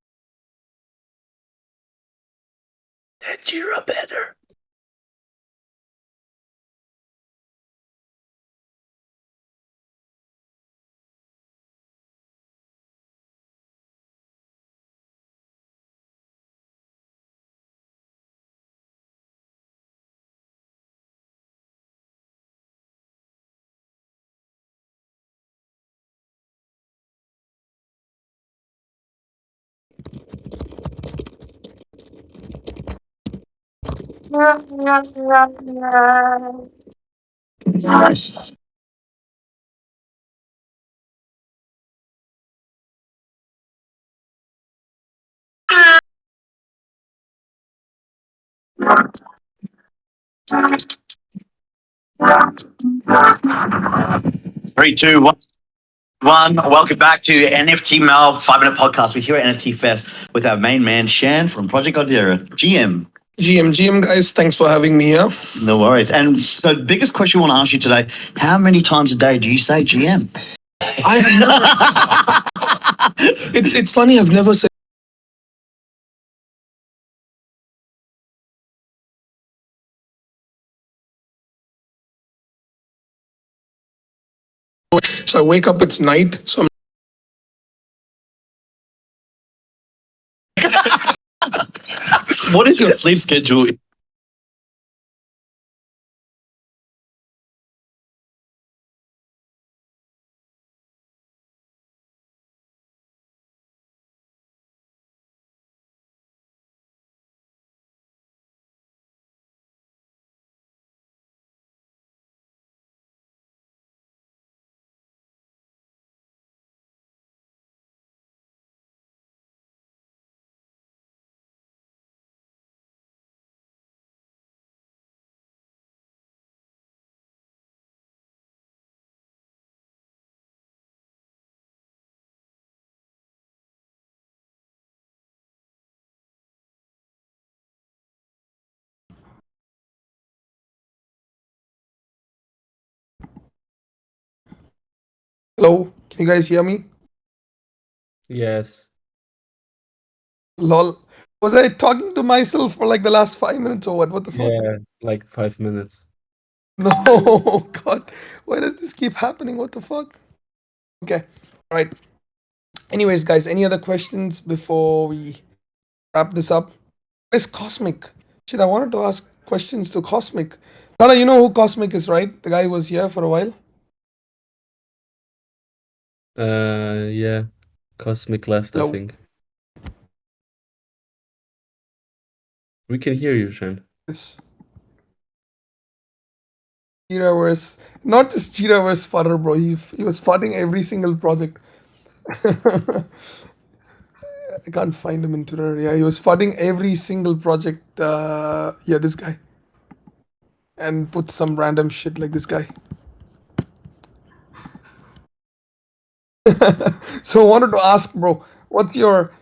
The Jira better. Three, two, one. Welcome back to NFT Mel 5 Minute Podcast. We're here at NFT Fest with our main man Shan from Project Godera, GM. GM, guys, thanks for having me here. No worries. And so, the biggest question I want to ask you today: how many times a day do you say GM? I have never. It's funny. I've never said. So I wake up. It's night. So What is your sleep schedule? hello, can you guys hear me? Yes. Lol. Was I talking to myself for like the last 5 minutes or what? What the fuck? Yeah, like 5 minutes. No, God. Why does this keep happening? What the fuck? Okay. All right. Anyways, guys, any other questions before we wrap this up? Where's Cosmic? Shit, I wanted to ask questions to Cosmic. Tana, you know who Cosmic is, right? The guy who was here for a while. Yeah. Cosmic left, I Hello. think. We can hear you, Shan. Yes. Jiraverse. Not just Jiraverse fodder, bro. He was fighting every single project. I can't find him in Twitter. Yeah, he was flooding every single project. Yeah, this guy, and put some random shit like this guy. So I wanted to ask, bro, what's your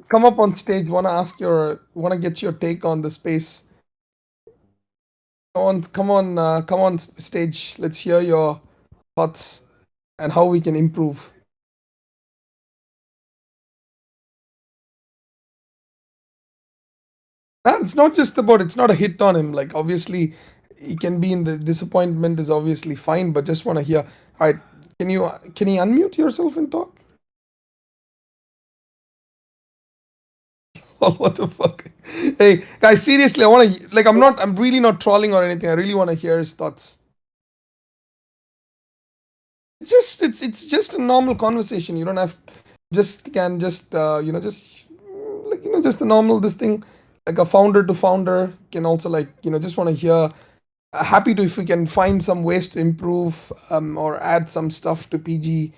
come up on stage? Want to get your take on the space. Come on stage. Let's hear your thoughts and how we can improve. And it's not just about it's not a hit on him. Like obviously, he can be in the disappointment is obviously fine, but just want to hear. All right, can you unmute yourself and talk? Oh, what the fuck? Hey guys, seriously, I want to like I'm really not trolling or anything. I really want to hear his thoughts. It's just a normal conversation. You don't have just can just just like just a normal this thing like a founder to founder can also like just want to hear happy to if we can find some ways to improve or add some stuff to PG.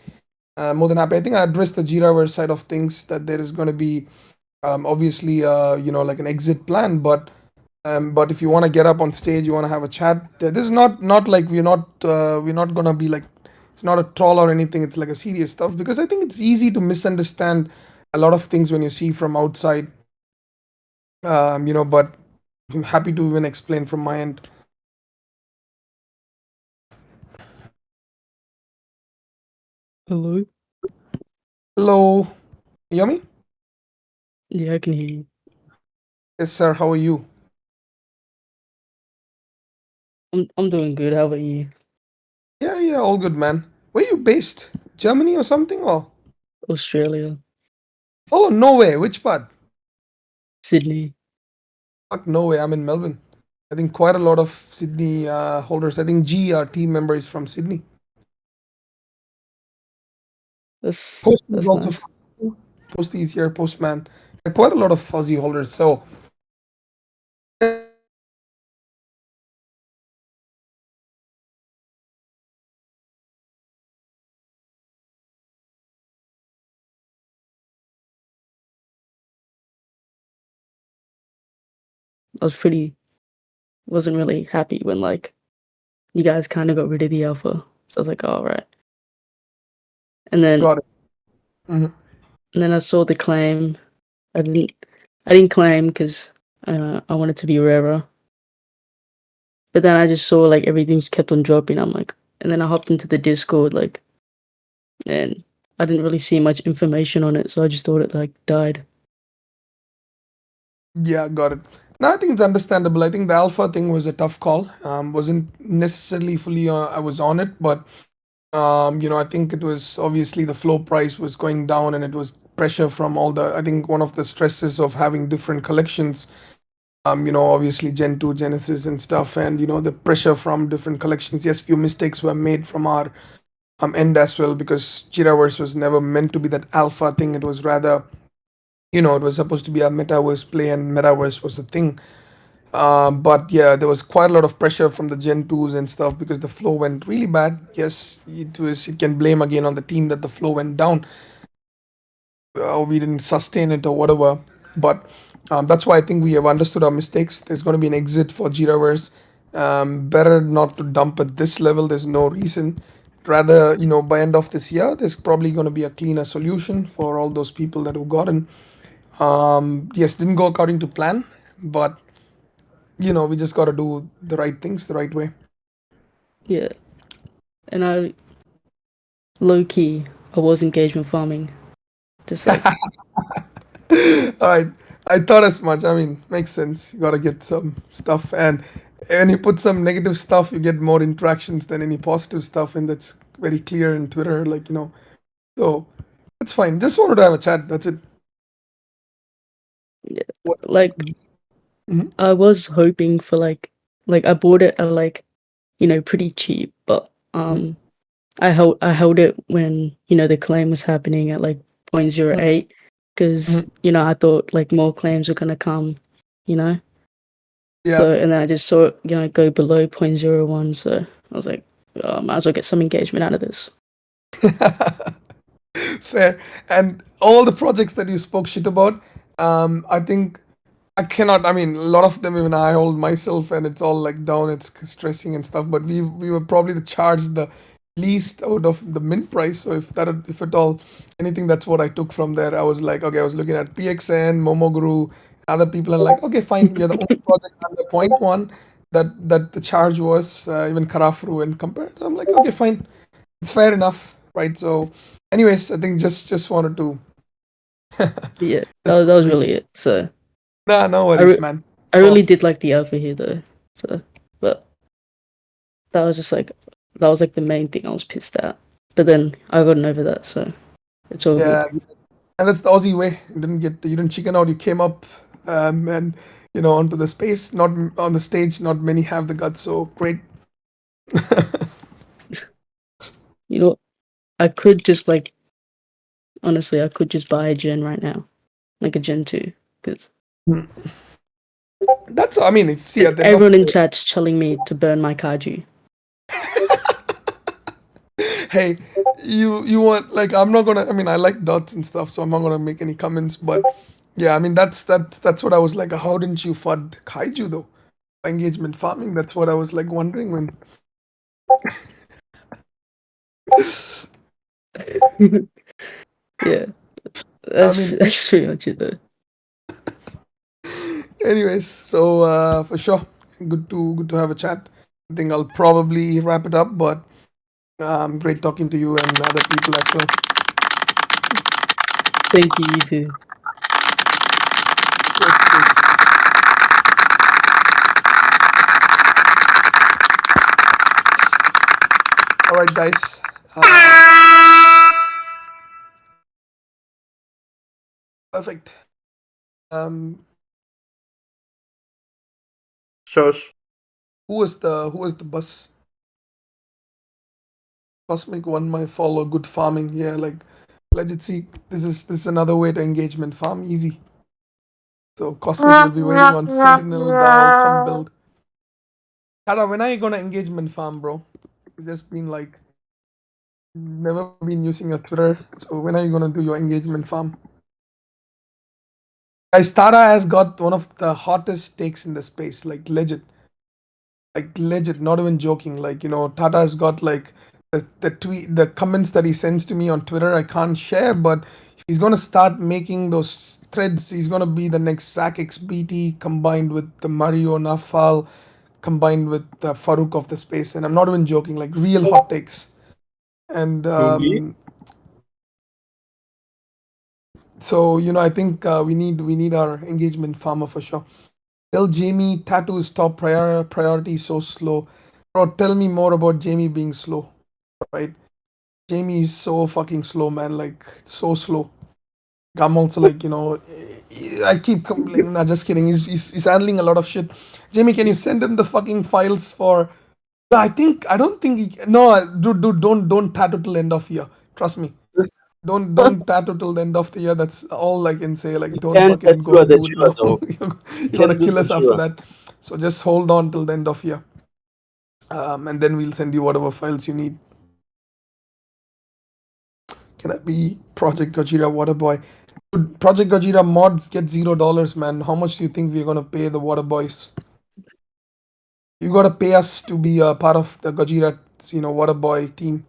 More than happy. I think I addressed the Jiraverse side of things that there is going to be obviously like an exit plan, but if you want to get up on stage, you want to have a chat. This is not like we're not gonna be like it's not a troll or anything. It's like a serious stuff because I think it's easy to misunderstand a lot of things when you see from outside. But I'm happy to even explain from my end. Hello? Hello, you hear me? Yeah, I can hear you. Yes, sir. How are you? I'm doing good. How about you? Yeah, all good, man. Where you based? Germany or something? Or Australia, oh, no way. Which part? Sydney. Fuck, no way. I'm in Melbourne. I think quite a lot of Sydney holders. I think G, our team member, is from Sydney. Posty is That's also nice. from Posty is here, Postman. Quite a lot of Aussie holders. So I wasn't really happy when like you guys kind of got rid of the alpha. So I was like, all right. And then got it. Mhm. and then I saw the claim. I didn't I didn't claim because I wanted to be rarer. But then I just saw like everything just kept on dropping. I'm like, and then I hopped into the Discord like, and I didn't really see much information on it, so I just thought it like died. Yeah, got it. No, I think it's understandable. I think the alpha thing was a tough call. Wasn't necessarily fully I was on it, but I think it was obviously the flow price was going down and it was pressure from all the I think one of the stresses of having different collections, obviously Gen 2, Genesis and stuff, and the pressure from different collections. Yes, few mistakes were made from our end as well because Jiraverse was never meant to be that alpha thing. It was rather, it was supposed to be a metaverse play and metaverse was a thing. But yeah, there was quite a lot of pressure from the Gen 2s and stuff because the flow went really bad. Yes, it can blame again on the team that the flow went down. We didn't sustain it or whatever. But that's why I think we have understood our mistakes. There's going to be an exit for Jiraverse. Better not to dump at this level. There's no reason. Rather, by end of this year, there's probably going to be a cleaner solution for all those people that have gotten. Yes, didn't go according to plan, but we just got to do the right things the right way. Yeah, and I low key I was engagement farming, just like All right, I thought as much. I mean, makes sense. You got to get some stuff, and when you put some negative stuff, you get more interactions than any positive stuff, and that's very clear in Twitter. Like so that's fine. Just wanted to have a chat. That's it. yeah, What? like Mhm. I was hoping for like I bought it at like pretty cheap, but I held it when the claim was happening at like 0.08 because Mhm. I thought like more claims were gonna come, you know. Yeah. So and then I just saw it go below 0.01, so I was like, might as well get some engagement out of this. Fair. And all the projects that you spoke shit about, I think I cannot. I mean, a lot of them even I hold myself, and it's all like down. It's stressing and stuff. But we were probably the charged the least out of the mint price. So if at all anything, that's what I took from there. I was like, okay, I was looking at PXN, Momoguru, other people, and like, okay, fine. We are the only project under point one that the charge was even Karafru and compared. I'm like, okay, fine. It's fair enough, right? So, anyways, I think just wanted to. Yeah, that was really it. So Nah, no I worries, man. I really did like the alpha here though. So, but that was just like that was like the main thing I was pissed at. But then I gotten over that, so it's all Yeah, good. and that's the Aussie way. You didn't chicken out. You came up, and onto the space. Not on the stage. Not many have the guts. So great. You know, I could just like honestly, I could just buy a gen right now, like a gen 2, because That's. I mean, if see at the end of everyone in chat's telling me to burn my kaiju. hey, you want like I'm not gonna. I mean, I like dots and stuff, so I'm not gonna make any comments. But yeah, I mean that's what I was like. How didn't you fud kaiju though? Engagement farming. That's what I was like wondering when. Yeah, I mean, that's pretty much it though. anyways, so for sure, good to have a chat. I think I'll probably wrap it up, but great talking to you and other people as well. Thank you, you too. Cheers, cheers. All right, guys. Perfect. Um, Shush. who was the bus? Cosmic one my follow good farming. Yeah, like legit see this is another way to engagement farm easy. So Cosmic will be waiting on Sentinel DAO come build. Tara, when are you gonna engagement farm, bro? You've just been like never been using your Twitter. So when are you gonna do your engagement farm? Guys, Tara has got one of the hottest takes in the space, like legit, not even joking. Like Tata has got like the tweet, the comments that he sends to me on Twitter. I can't share, but he's gonna start making those threads. He's gonna be the next Zach XBT combined with the Mario Nafal, combined with Farouk of the space. And I'm not even joking. Like real hot takes. And Movie? so I think we need our engagement farmer for sure. Tell Jamie tattoo is top priority so slow. Bro, tell me more about Jamie being slow, right? Jamie is so fucking slow, man. Like it's so slow. I'm also like, I keep complaining. Nah, just kidding. He's handling a lot of shit. Jamie, can you send him the fucking files for? No, I don't think no, dude, don't tattoo till end of year. Trust me. Don't tattoo till the end of the year. That's all I can say. Like, You don't can't fucking tattoo go a do it Dachira now. though. You're You gonna can't do kill us after Dachira. that. So just hold on till the end of year, and then we'll send you whatever files you need. Can I be Project Gojira Water Boy? Dude, Project Gojira mods get $0, man. How much do you think we're gonna pay the Water Boys? You gotta pay us to be a part of the Gojira, Water Boy team.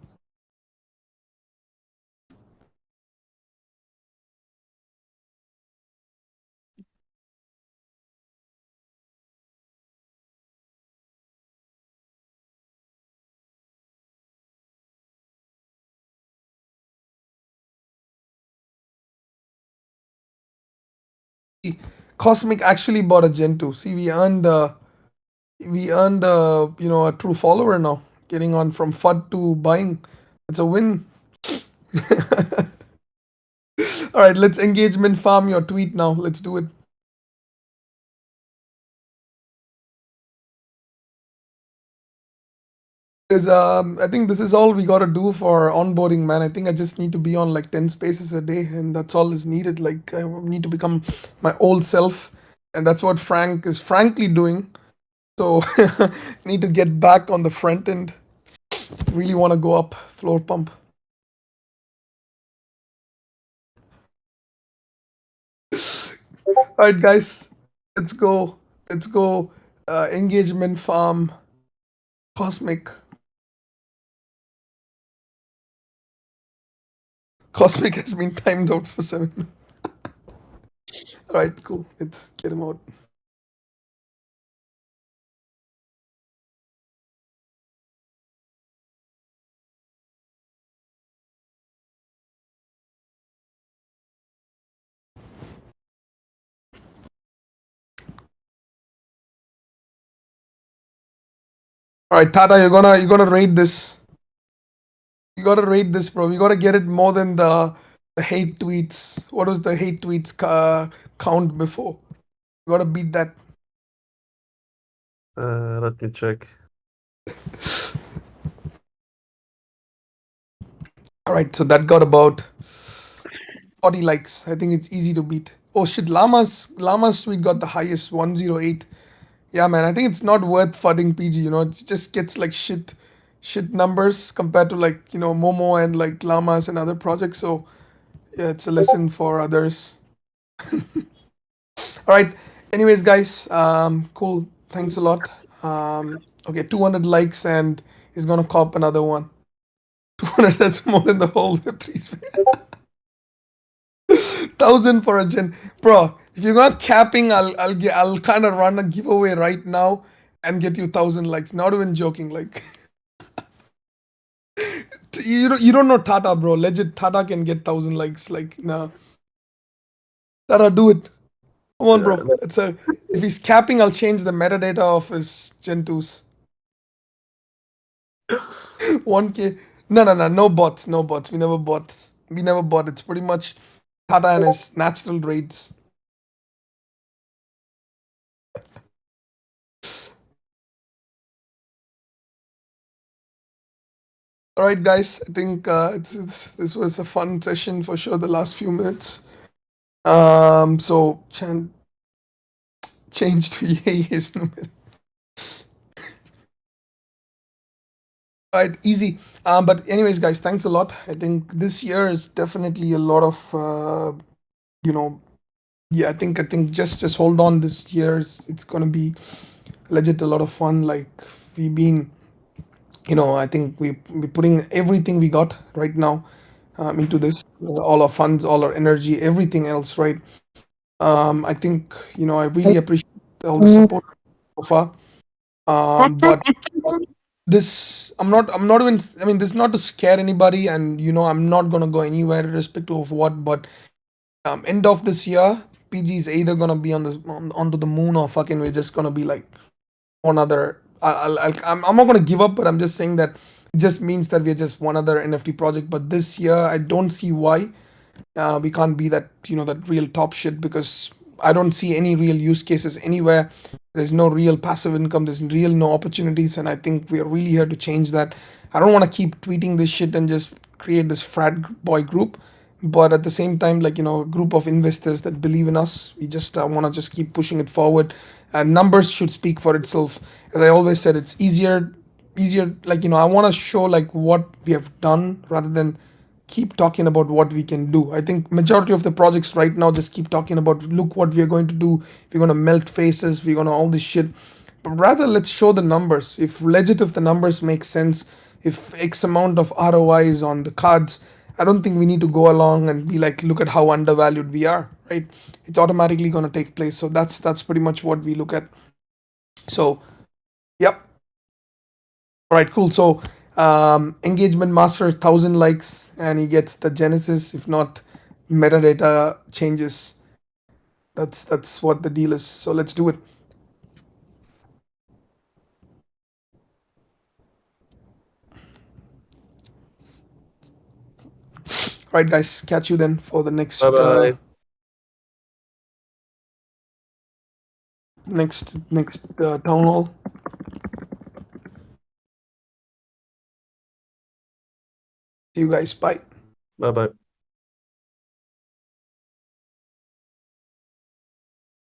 Cosmic actually bought a Gen 2. See, we earned a true follower now. Getting on from FUD to buying. It's a win. All right, let's engagement farm your tweet now. Let's do it. I think this is all we gotta do for onboarding, man. I think I just need to be on like 10 spaces a day, and that's all is needed. Like I need to become my old self, and that's what Frank is frankly doing. So need to get back on the front end. Really want to go up floor pump. All right, guys, let's go. Let's go. Engagement farm, cosmic. Cosmic has been timed out for 7. All right, cool. Let's get him out. All right, Tata, you're gonna rate this. You gotta rate this, bro. You gotta get it more than the hate tweets. What was the hate tweets count before? You gotta beat that. Let me check. All right, so that got about 40 likes. I think it's easy to beat. Oh shit, Llama's tweet got the highest 108. Yeah, man, I think it's not worth fudding PG. It just gets like shit numbers compared to like Momo and like Llamas and other projects. So yeah, it's a lesson for others. All right. Anyways, guys, cool. Thanks a lot. Okay, 200 likes and he's gonna cop another one. 200. That's more than the whole Web3 space. 1,000 for a gen, bro. If you're not capping, I'll kind of run a giveaway right now and get you 1,000 likes. Not even joking. Like you don't know Tata, bro. Legit, Tata can get 1,000 likes. Like nah, Tata, do it. Come on, bro. If he's capping, I'll change the metadata of his Gen 2s. 1K. No bots. No bots. We never bots. We never bought. It's pretty much Tata and his natural rates. All right, guys. I think this was a fun session for sure. The last few minutes. So Chan change to yay his number. All right, easy. But anyways, guys, thanks a lot. I think this year is definitely a lot of you know yeah, I think just hold on. This year it's gonna be legit a lot of fun. Like we been, I think we putting everything we got right now into this, all our funds, all our energy, everything else, right? I think I really appreciate all the support so far. But this I'm not even. I mean, this is not to scare anybody, and I'm not gonna go anywhere irrespective of what. But end of this year, PG is either gonna be onto the moon or fucking we're just gonna be like one other. I'm not gonna give up, but I'm just saying that it just means that we're just one other NFT project. But this year, I don't see why we can't be that real top shit, because I don't see any real use cases anywhere. There's no real passive income. There's real no opportunities, and I think we are really here to change that. I don't want to keep tweeting this shit and just create this frat boy group, but at the same time, like a group of investors that believe in us. We just want to just keep pushing it forward. And numbers should speak for itself. As I always said, it's easier. Like I want to show like what we have done rather than keep talking about what we can do. I think majority of the projects right now just keep talking about, look what we are going to do. We're going to melt faces. We're going to all this shit. But rather, let's show the numbers. If legit, if the numbers make sense, if X amount of ROI is on the cards, I don't think we need to go along and be like, look at how undervalued we are, right? It's automatically going to take place. So that's pretty much what we look at. So, yep. All right, cool. So engagement master 1,000 likes and he gets the genesis. If not, metadata changes. That's what the deal is. So let's do it. All right, guys. Catch you then for the next Bye bye. next town hall. See you guys. Bye. Bye bye.